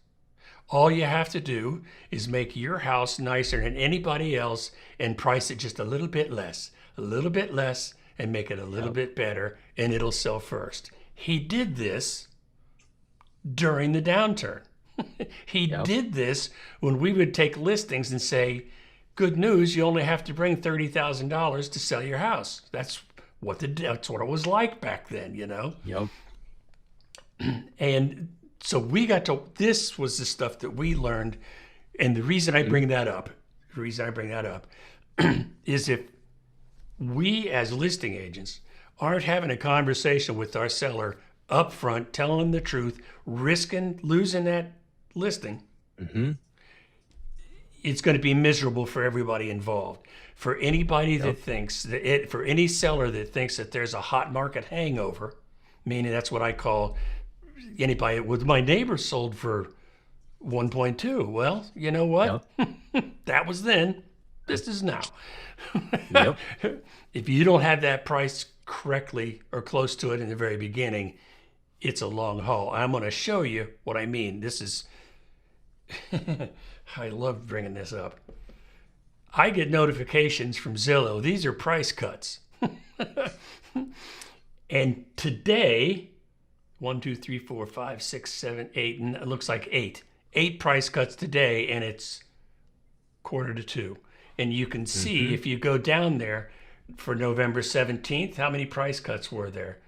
all you have to do is make your house nicer than anybody else and price it just a little bit less, and make it a little Yep. bit better, and it'll sell first. He did this during the downturn. He Yep. did this when we would take listings and say, good news, you only have to bring $30,000 to sell your house. That's what it was like back then. Yep. And so this was the stuff that we learned. And the reason I bring that up is if we as listing agents aren't having a conversation with our seller up front, telling them the truth, risking losing that listing, Mm-hmm. it's going to be miserable for everybody involved. For anybody that thinks for any seller that thinks that there's a hot market hangover, meaning that's what I call anybody with my neighbor sold for 1.2. Well, you know what? Yep. That was then. This is now. Yep. If you don't have that price correctly or close to it in the very beginning, it's a long haul. I'm going to show you what I mean. This is, I love bringing this up. I get notifications from Zillow. These are price cuts. And today, 1, 2, 3, 4, 5, 6, 7, 8, and it looks like 8. 8 price cuts today, and it's 1:45. And you can see if you go down there for November 17th, how many price cuts were there?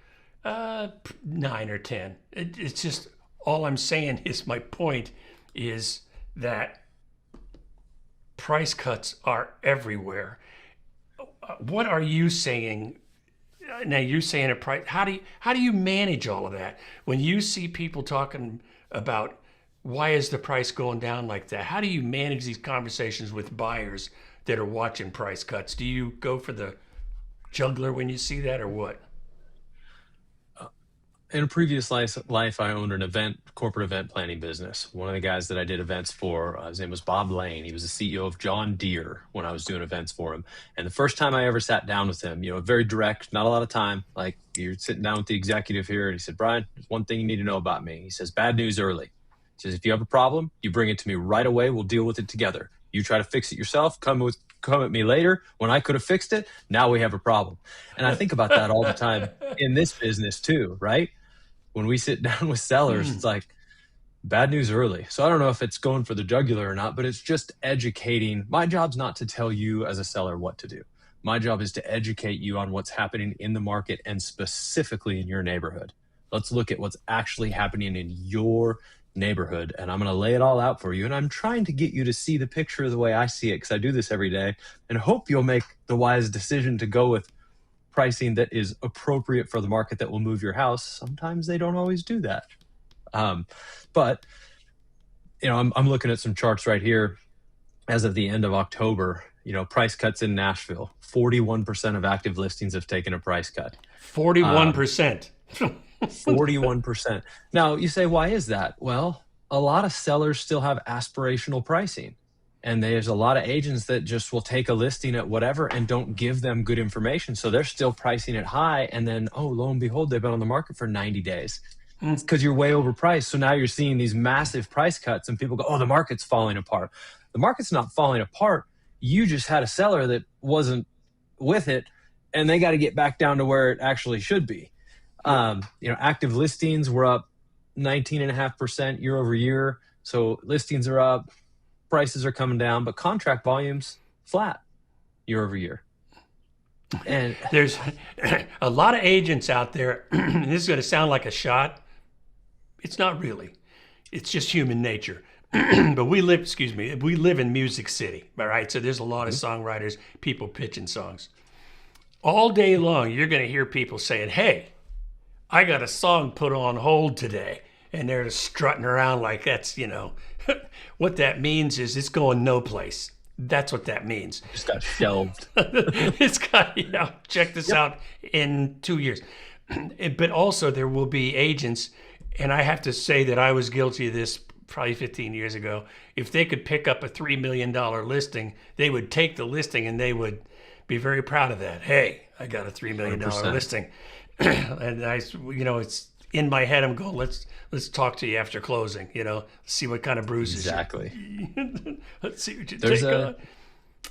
9 or 10. It's just, all I'm saying is, my point is that price cuts are everywhere. What are you saying? Now you're saying a price. How do you manage all of that when you see people talking about why is the price going down like that? How do you manage these conversations with buyers that are watching price cuts? Do you go for the juggler when you see that, or what? In a previous life, I owned an corporate event planning business. One of the guys that I did events for, his name was Bob Lane. He was the CEO of John Deere when I was doing events for him. And the first time I ever sat down with him, very direct, not a lot of time. Like, you're sitting down with the executive here, and he said, Brian, there's one thing you need to know about me. He says, bad news early. He says, if you have a problem, you bring it to me right away. We'll deal with it together. You try to fix it yourself. Come at me later when I could have fixed it. Now we have a problem. And I think about that all the time in this business too, right? When we sit down with sellers, it's like, bad news early. So I don't know if it's going for the jugular or not, but it's just educating. My job's not to tell you as a seller what to do. My job is to educate you on what's happening in the market and specifically in your neighborhood. Let's look at what's actually happening in your neighborhood, and I'm going to lay it all out for you. And I'm trying to get you to see the picture the way I see it, because I do this every day, and hope you'll make the wise decision to go with pricing that is appropriate for the market that will move your house. Sometimes they don't always do that. But I'm looking at some charts right here as of the end of October. Price cuts in Nashville. 41% of active listings have taken a price cut. 41%. 41%. Now you say, why is that? Well, a lot of sellers still have aspirational pricing. And there's a lot of agents that just will take a listing at whatever and don't give them good information. So they're still pricing it high. And then, lo and behold, they've been on the market for 90 days. It's because you're way overpriced. So now you're seeing these massive price cuts and people go, the market's falling apart. The market's not falling apart. You just had a seller that wasn't with it, and they got to get back down to where it actually should be. Active listings were up 19.5% year over year. So listings are up. Prices are coming down, but contract volumes flat year over year. And There's a lot of agents out there, and this is going to sound like a shot. It's not really. It's just human nature. But we live in Music City, all right? So there's a lot of songwriters, people pitching songs. All day long, you're going to hear people saying, hey, I got a song put on hold today. And they're just strutting around like that's, what that means is it's going no place. That's what that means. just got shelved. It's got, check this Yep. out in 2 years. But also, there will be agents, and I have to say that I was guilty of this probably 15 years ago. If they could pick up a $3 million listing, they would take the listing and they would be very proud of that. Hey, I got a $3 million 100%. listing. And it's in my head, I'm going, let's talk to you after closing, see what kind of bruises. Exactly. Let's see what you There's take a on.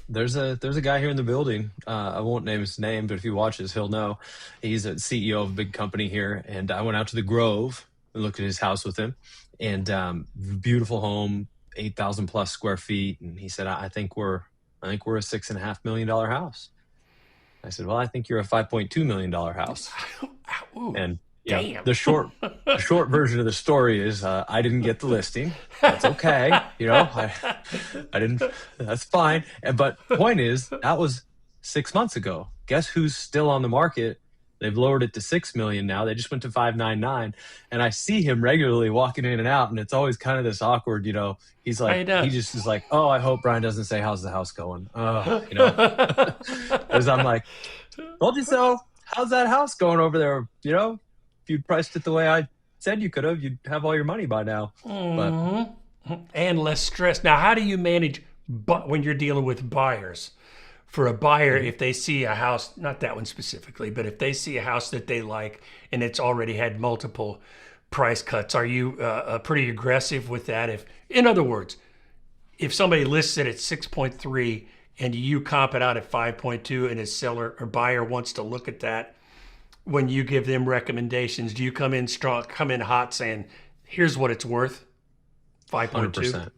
there's a guy here in the building. I won't name his name, but if he watches, he'll know. He's a CEO of a big company here, and I went out to the Grove and looked at his house with him, and beautiful home, 8,000 plus square feet, and he said, I think we're a $6.5 million house. I said, well, I think you're a $5.2 million house. Ooh, And damn. the short version of the story is I didn't get the listing. That's okay. I didn't. That's fine. But point is, that was 6 months ago. Guess who's still on the market? They've lowered it to 6 million now. They just went to 599, and I see him regularly walking in and out, and it's always kind of this awkward. He's like, he just is like, oh, I hope Brian doesn't say, how's the house going? Because I'm like, told you so. How's that house going over there? If you'd priced it the way I said you could have, you'd have all your money by now. But And less stress. Now, how do you manage when you're dealing with buyers? For a buyer, if they see a house, not that one specifically, but if they see a house that they like and it's already had multiple price cuts, are you pretty aggressive with that? In other words, if somebody lists it at 6.3 and you comp it out at 5.2 and a seller or buyer wants to look at that, when you give them recommendations, do you come in strong, come in hot saying, here's what it's worth? 5.2?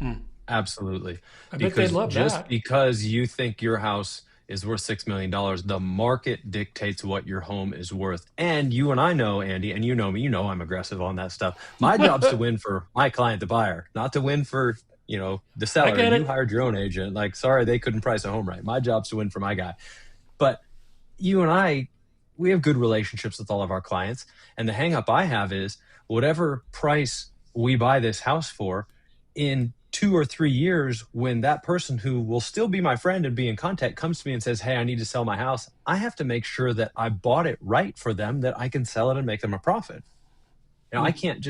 100%. Absolutely. I bet they'd love Just that. because you think your house is worth $6 million, the market dictates what your home is worth. And you and I know, Andy, and you know me, I'm aggressive on that stuff. My job's to win for my client, the buyer, not to win for, the seller. get it. You hired your own agent. Like, sorry, they couldn't price a home right. My job's to win for my guy. But you and I, we have good relationships with all of our clients. And the hang up I have is whatever price we buy this house for, in 2 or 3 years, when that person who will still be my friend and be in contact comes to me and says, hey, I need to sell my house, I have to make sure that I bought it right for them, that I can sell it and make them a profit. I can't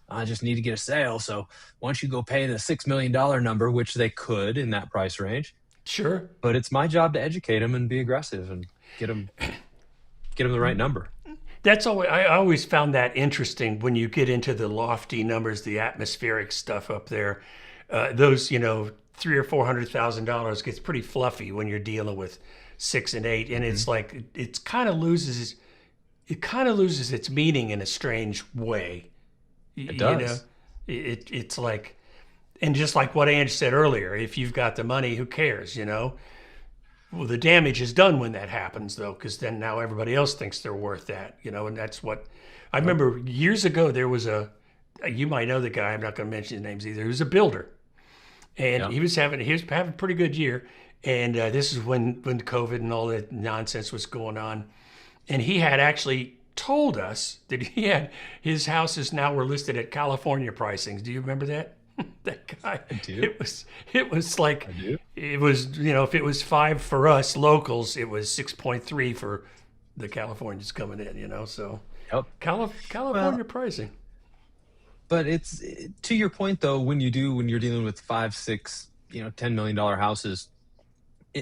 I just need to get a sale. So why don't you go pay the $6 million number, which they could in that price range. Sure. But it's my job to educate them and be aggressive and get them the right number. I always found that interesting when you get into the lofty numbers, the atmospheric stuff up there. Those, $300,000 or $400,000 gets pretty fluffy when you're dealing with 6 and 8, and it's like it kind of loses its meaning in a strange way. It does. It's like, and just like what Ange said earlier, if you've got the money, who cares? Well, the damage is done when that happens, though, because then now everybody else thinks they're worth that, and that's what I remember years ago. There was you might know the guy. I'm not going to mention his names either. He was a builder, and he was having a pretty good year. And this is when COVID and all that nonsense was going on, and he had actually told us that his houses now were listed at California pricings. Do you remember that? That guy. I do. It was like I do. it was, if it was 5 for us locals, it was 6.3 for the Californians coming in, so Yep. California pricing. But it's to your point though, when you're dealing with 5, 6, $10 million houses,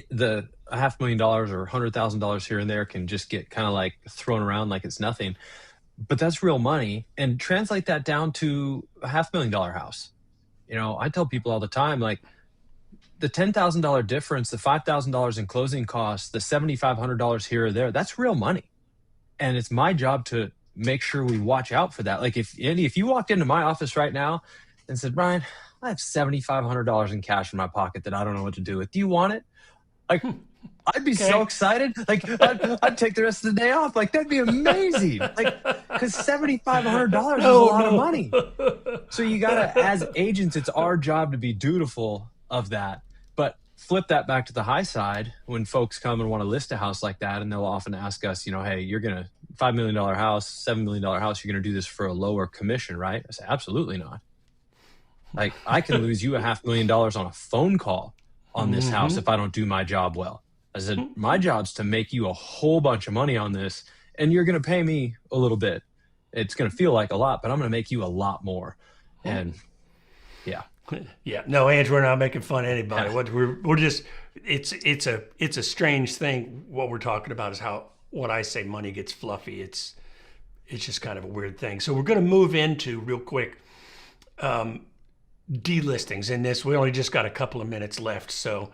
the $500,000 or $100,000 here and there can just get kind of like thrown around like it's nothing. But that's real money, and translate that down to a $500,000 house. I tell people all the time, like the $10,000 difference, the $5,000 in closing costs, the $7,500 here or there, that's real money. And it's my job to make sure we watch out for that. Like if you walked into my office right now and said, Brian, I have $7,500 in cash in my pocket that I don't know what to do with. Do you want it? Like, I'd be so Okay. excited. Like I'd take the rest of the day off. Like that'd be amazing. Like because $7,500 is a No, lot of no. money. So you gotta, as agents, it's our job to be dutiful of that. But flip that back to the high side when folks come and want to list a house like that, and they'll often ask us, hey, you're gonna $5 million house, $7 million house, you're gonna do this for a lower commission, right? I say, absolutely not. Like I can lose you $500,000 on a phone call on this house if I don't do my job well. I said, my job's to make you a whole bunch of money on this, and you're going to pay me a little bit. It's going to feel like a lot, but I'm going to make you a lot more. And yeah. Yeah, no, Andrew, we're not making fun of anybody. What we're just it's a strange thing. What we're talking about is how when I say money gets fluffy, it's just kind of a weird thing. So we're going to move into real quick delistings in this. We only just got a couple of minutes left, so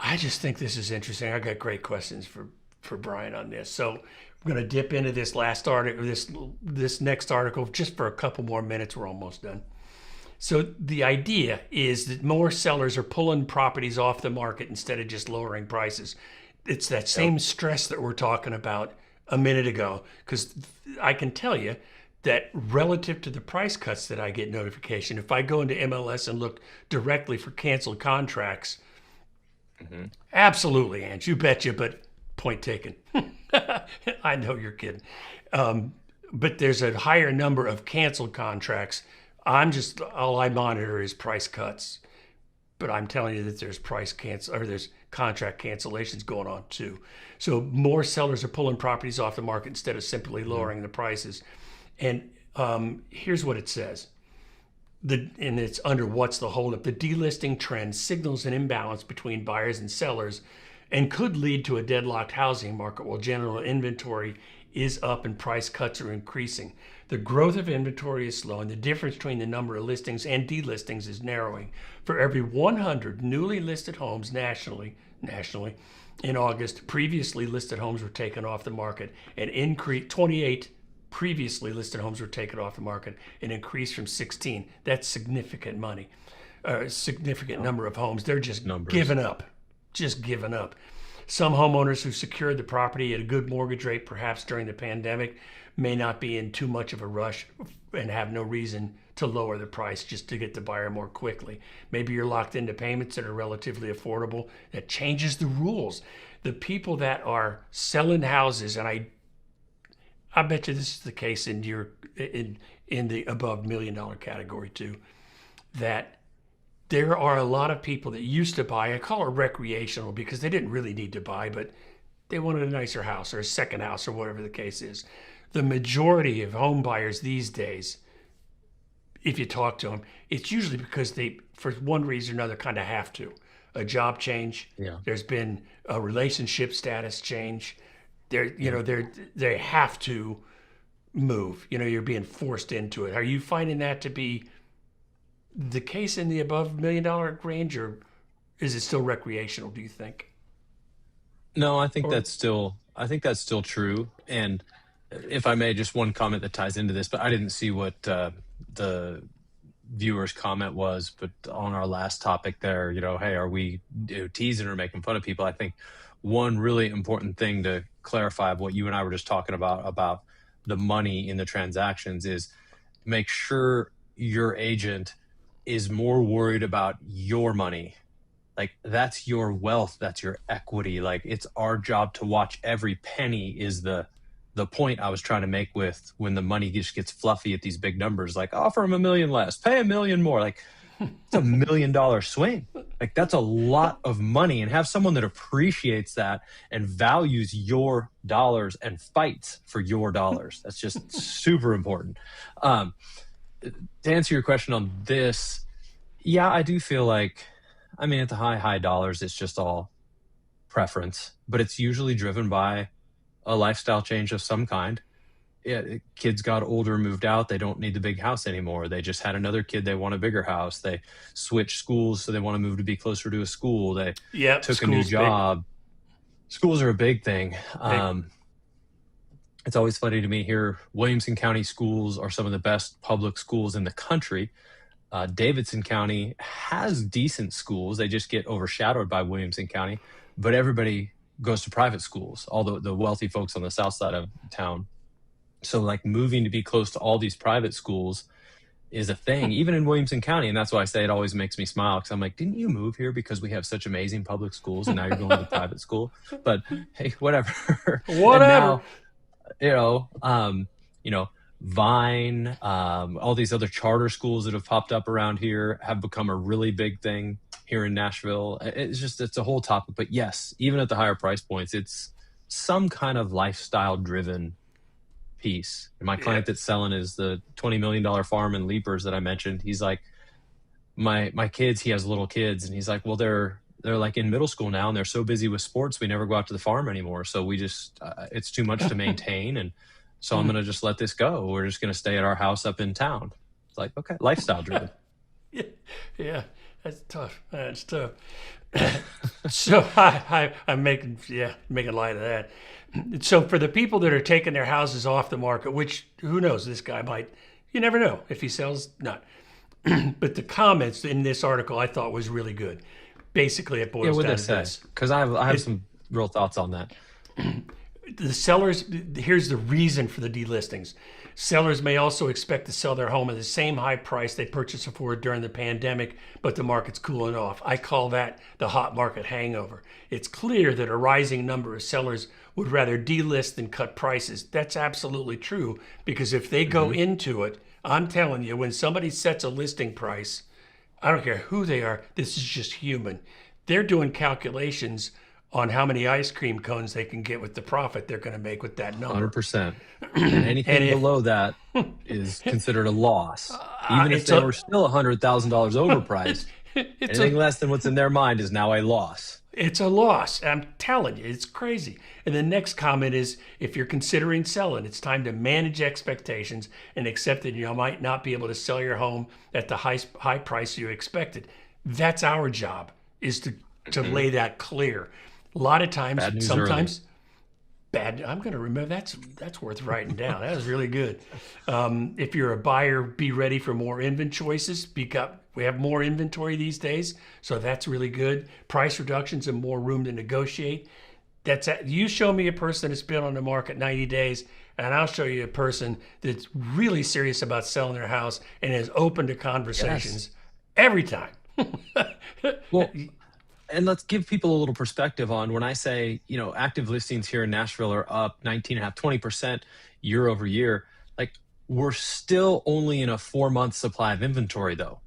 I just think this is interesting. I got great questions for Brian on this. So we're going to dip into this last article, this next article, just for a couple more minutes. We're almost done. So the idea is that more sellers are pulling properties off the market instead of just lowering prices. It's that same stress that we're talking about a minute ago, because I can tell you that relative to the price cuts that I get notification, if I go into MLS and look directly for canceled contracts, absolutely, Ange, you betcha, but point taken. I know you're kidding. But there's a higher number of canceled contracts. All I monitor is price cuts, but I'm telling you that there's there's contract cancellations going on too. So more sellers are pulling properties off the market instead of simply lowering the prices. And here's what it says. And it's under what's the holdup. The delisting trend signals an imbalance between buyers and sellers and could lead to a deadlocked housing market while general inventory is up and price cuts are increasing. The growth of inventory is slow, and the difference between the number of listings and delistings is narrowing. For every 100 newly listed homes nationally, in August, previously listed homes were taken off the market, and 28 previously listed homes were taken off the market, an increase from 16. That's significant money, a significant number of homes. They're just giving up. Some homeowners who secured the property at a good mortgage rate, perhaps during the pandemic, may not be in too much of a rush and have no reason to lower the price just to get the buyer more quickly. Maybe you're locked into payments that are relatively affordable. That changes the rules. The people that are selling houses, and I bet you this is the case in the above $1 million category too, that there are a lot of people that used to buy, I call it recreational because they didn't really need to buy, but they wanted a nicer house or a second house or whatever the case is. The majority of home buyers these days, if you talk to them, it's usually because they, for one reason or another, kind of have to. A job change. Yeah. There's been a relationship status change. They have to move. You're being forced into it. Are you finding that to be the case in the above $1 million range, or is it still recreational, do you think? No, I think that's still true. And if I may, just one comment that ties into this, but I didn't see what the viewer's comment was, but on our last topic there, hey, are we teasing or making fun of people? I think one really important thing to clarify of what you and I were just talking about the money in the transactions is make sure your agent is more worried about your money. Like that's your wealth, that's your equity. Like it's our job to watch every penny is the point I was trying to make with when the money just gets fluffy at these big numbers, like offer them $1 million less, pay $1 million more. Like it's $1 million swing. Like that's a lot of money, and have someone that appreciates that and values your dollars and fights for your dollars. That's just super important. To answer your question on this, yeah, I do feel like, at the high dollars, it's just all preference, but it's usually driven by a lifestyle change of some kind. Yeah, kids got older, moved out. They don't need the big house anymore. They just had another kid. They want a bigger house. They switched schools, so they want to move to be closer to a school. They took a new job. Big. Schools are a big thing. It's always funny to me here. Williamson County schools are some of the best public schools in the country. Davidson County has decent schools. They just get overshadowed by Williamson County. but everybody goes to private schools, all the wealthy folks on the south side of town. So like moving to be close to all these private schools is a thing, even in Williamson County. And that's why I say it always makes me smile, because I'm like, didn't you move here because we have such amazing public schools and now you're going to the private school? But hey, whatever. And Whatever. now, you know, Vine, all these other charter schools that have popped up around here have become a really big thing here in Nashville. It's a whole topic. But yes, even at the higher price points, it's some kind of lifestyle driven piece. And my client that's selling is the $20 million farm in Leapers that I mentioned. He's like, my kids, he has little kids, and he's like, well, they're like in middle school now, and they're so busy with sports, we never go out to the farm anymore. So we just, it's too much to maintain. And so I'm going to just let this go. We're just going to stay at our house up in town. It's like, okay, lifestyle driven. Yeah, that's tough. That's tough. So I'm making light of that. So for the people that are taking their houses off the market, which who knows, this guy might, you never know if he sells, not. But the comments in this article I thought was really good. Basically, it boils down to this. Because I have some real thoughts on that. The sellers, here's the reason for the delistings. Sellers may also expect to sell their home at the same high price they purchased it for during the pandemic, but the market's cooling off. I call that the hot market hangover. It's clear that a rising number of sellers would rather delist than cut prices. That's absolutely true, because if they go into it, I'm telling you, when somebody sets a listing price, I don't care who they are, this is just human. They're doing calculations on how many ice cream cones they can get with the profit they're going to make with that number. 100%. And anything below that is considered a loss. Even if they were still $100,000 overpriced, anything less than what's in their mind is now a loss. It's a loss. I'm telling you, it's crazy. And the next comment is, if you're considering selling, it's time to manage expectations and accept that you might not be able to sell your home at the high price you expected. That's our job, is to lay that clear. A lot of times, sometimes bad. I'm going to remember that's worth writing down. That was really good. If you're a buyer, be ready for more inventory choices. We have more inventory these days, so that's really good. Price reductions and more room to negotiate. You show me a person that's been on the market 90 days, and I'll show you a person that's really serious about selling their house and is open to conversations every time. Well, and let's give people a little perspective on when I say, active listings here in Nashville are up 19.5%, 20% year over year. Like, we're still only in a 4-month supply of inventory, though.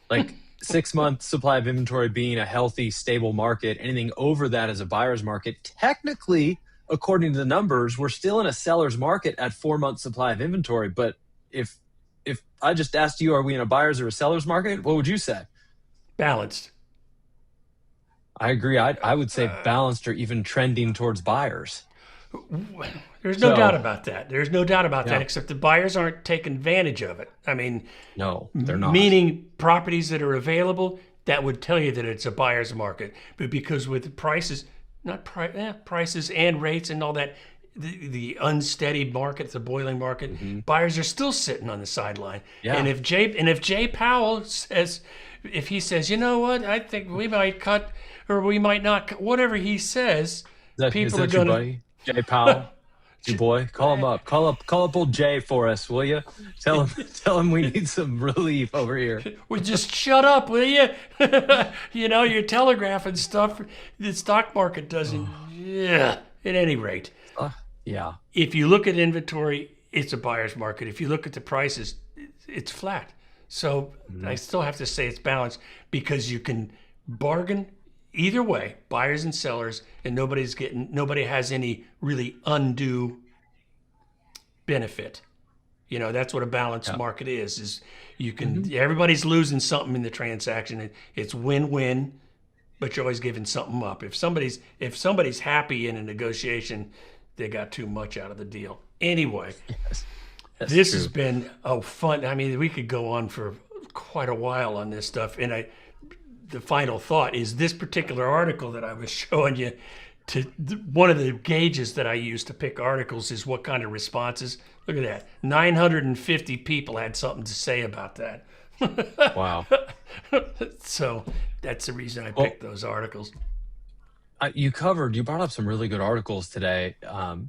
Like 6-month supply of inventory being a healthy, stable market. Anything over that is a buyer's market. Technically, according to the numbers, we're still in a seller's market at 4-month supply of inventory. But if I just asked you, are we in a buyer's or a seller's market? What would you say? Balanced. I agree. I would say balanced or even trending towards buyers. There's no doubt about that. There's no doubt about that, except the buyers aren't taking advantage of it. I mean, no, they're not. Meaning properties that are available, that would tell you that it's a buyer's market. But because with the prices, prices and rates and all that, the unsteady market, the boiling market, buyers are still sitting on the sideline. Yeah. And if Jay Powell says, if he says, you know what, I think we might cut or we might not, whatever he says, people are going to. Jay Powell, your boy, call him up. Call up old Jay for us, will you? Tell him we need some relief over here. Well, just shut up, will you? You're telegraphing stuff. The stock market doesn't. Yeah. At any rate. Yeah. If you look at inventory, it's a buyer's market. If you look at the prices, it's flat. So I still have to say it's balanced, because you can bargain either way, buyers and sellers, and nobody has any really undue benefit. That's what a balanced market is you can, everybody's losing something in the transaction. It's win-win, but you're always giving something up. If somebody's happy in a negotiation, they got too much out of the deal. Anyway, this has been fun. I mean, we could go on for quite a while on this stuff. And the final thought is this particular article that I was showing you. One of the gauges that I use to pick articles is what kind of responses. Look at that. 950 people had something to say about that. Wow. So that's the reason I picked those articles. You brought up some really good articles today,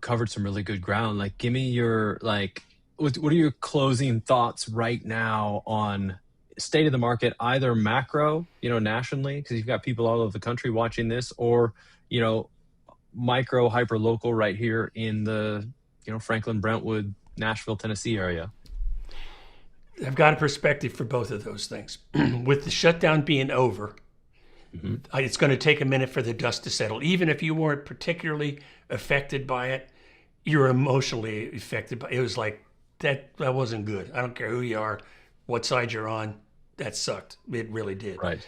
covered some really good ground. Like, give me your, like, what are your closing thoughts right now on state of the market, either macro, nationally, because you've got people all over the country watching this, or, you know, micro, hyper local right here in the, Franklin, Brentwood, Nashville, Tennessee area. I've got a perspective for both of those things. With the shutdown being over, Hmm. it's going to take a minute for the dust to settle. Even if you weren't particularly affected by it, you're emotionally affected by it. It was like that wasn't good. I don't care who you are, what side you're on. That sucked. It really did. Right.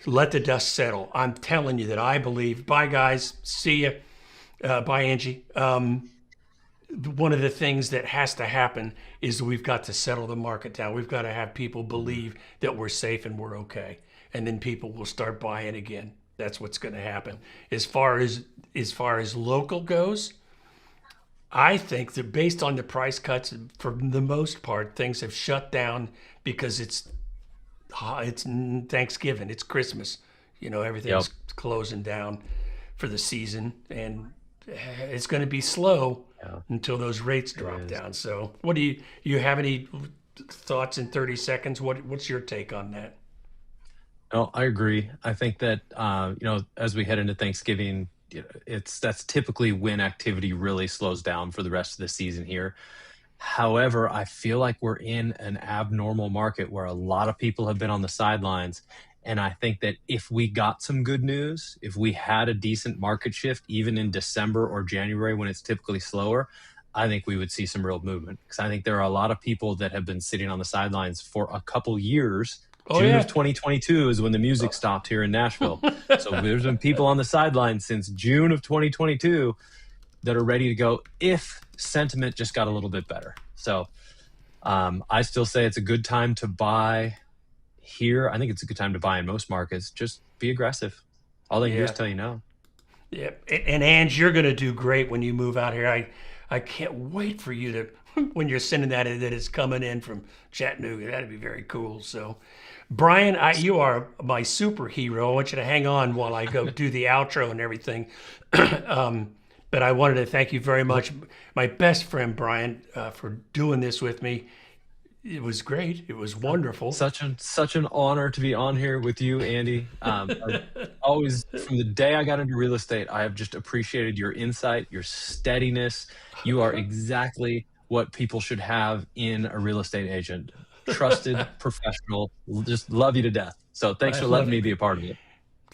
Let the dust settle. I'm telling you that I believe. Bye, guys. See you. Bye, Angie. One of the things that has to happen is we've got to settle the market down. We've got to have people believe that we're safe and we're okay, and then people will start buying again. That's what's going to happen. As far as local goes, I think that based on the price cuts, for the most part, things have shut down because it's Thanksgiving, it's Christmas. Yep. Everything's closing down for the season, and it's going to be slow Yeah, until those rates it drop is. down. So, what do you have any thoughts in 30 seconds? What's your take on that? No, I agree. I think that as we head into Thanksgiving, that's typically when activity really slows down for the rest of the season here. However, I feel like we're in an abnormal market where a lot of people have been on the sidelines. And I think that if we got some good news, if we had a decent market shift, even in December or January when it's typically slower, I think we would see some real movement. Because I think there are a lot of people that have been sitting on the sidelines for a couple years. Oh June of yeah. 2022 is when the music stopped here in Nashville. So there's been people on the sidelines since June of 2022 that are ready to go if sentiment just got a little bit better. So I still say it's a good time to buy here. I think it's a good time to buy in most markets. Just be aggressive. All they can do is Yeah. tell you no. Yeah. And Ange, you're going to do great when you move out here. I can't wait for you to when you're sending that it's coming in from Chattanooga. That'd be very cool. So, Brian, you are my superhero. I want you to hang on while I go do the outro and everything. But I wanted to thank you very much, my best friend Brian, for doing this with me. It was great. It was wonderful. Such an honor to be on here with you, Andy. I've always, from the day I got into real estate, I have just appreciated your insight, your steadiness. You are exactly what people should have in a real estate agent. Trusted, professional, just love you to death. So thanks I for letting love me you. be a part of it.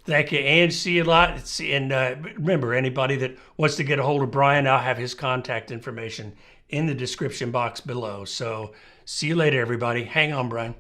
Thank you, and see you a lot. And remember, anybody that wants to get a hold of Brian, I'll have his contact information in the description box below. So see you later, everybody. Hang on, Brian.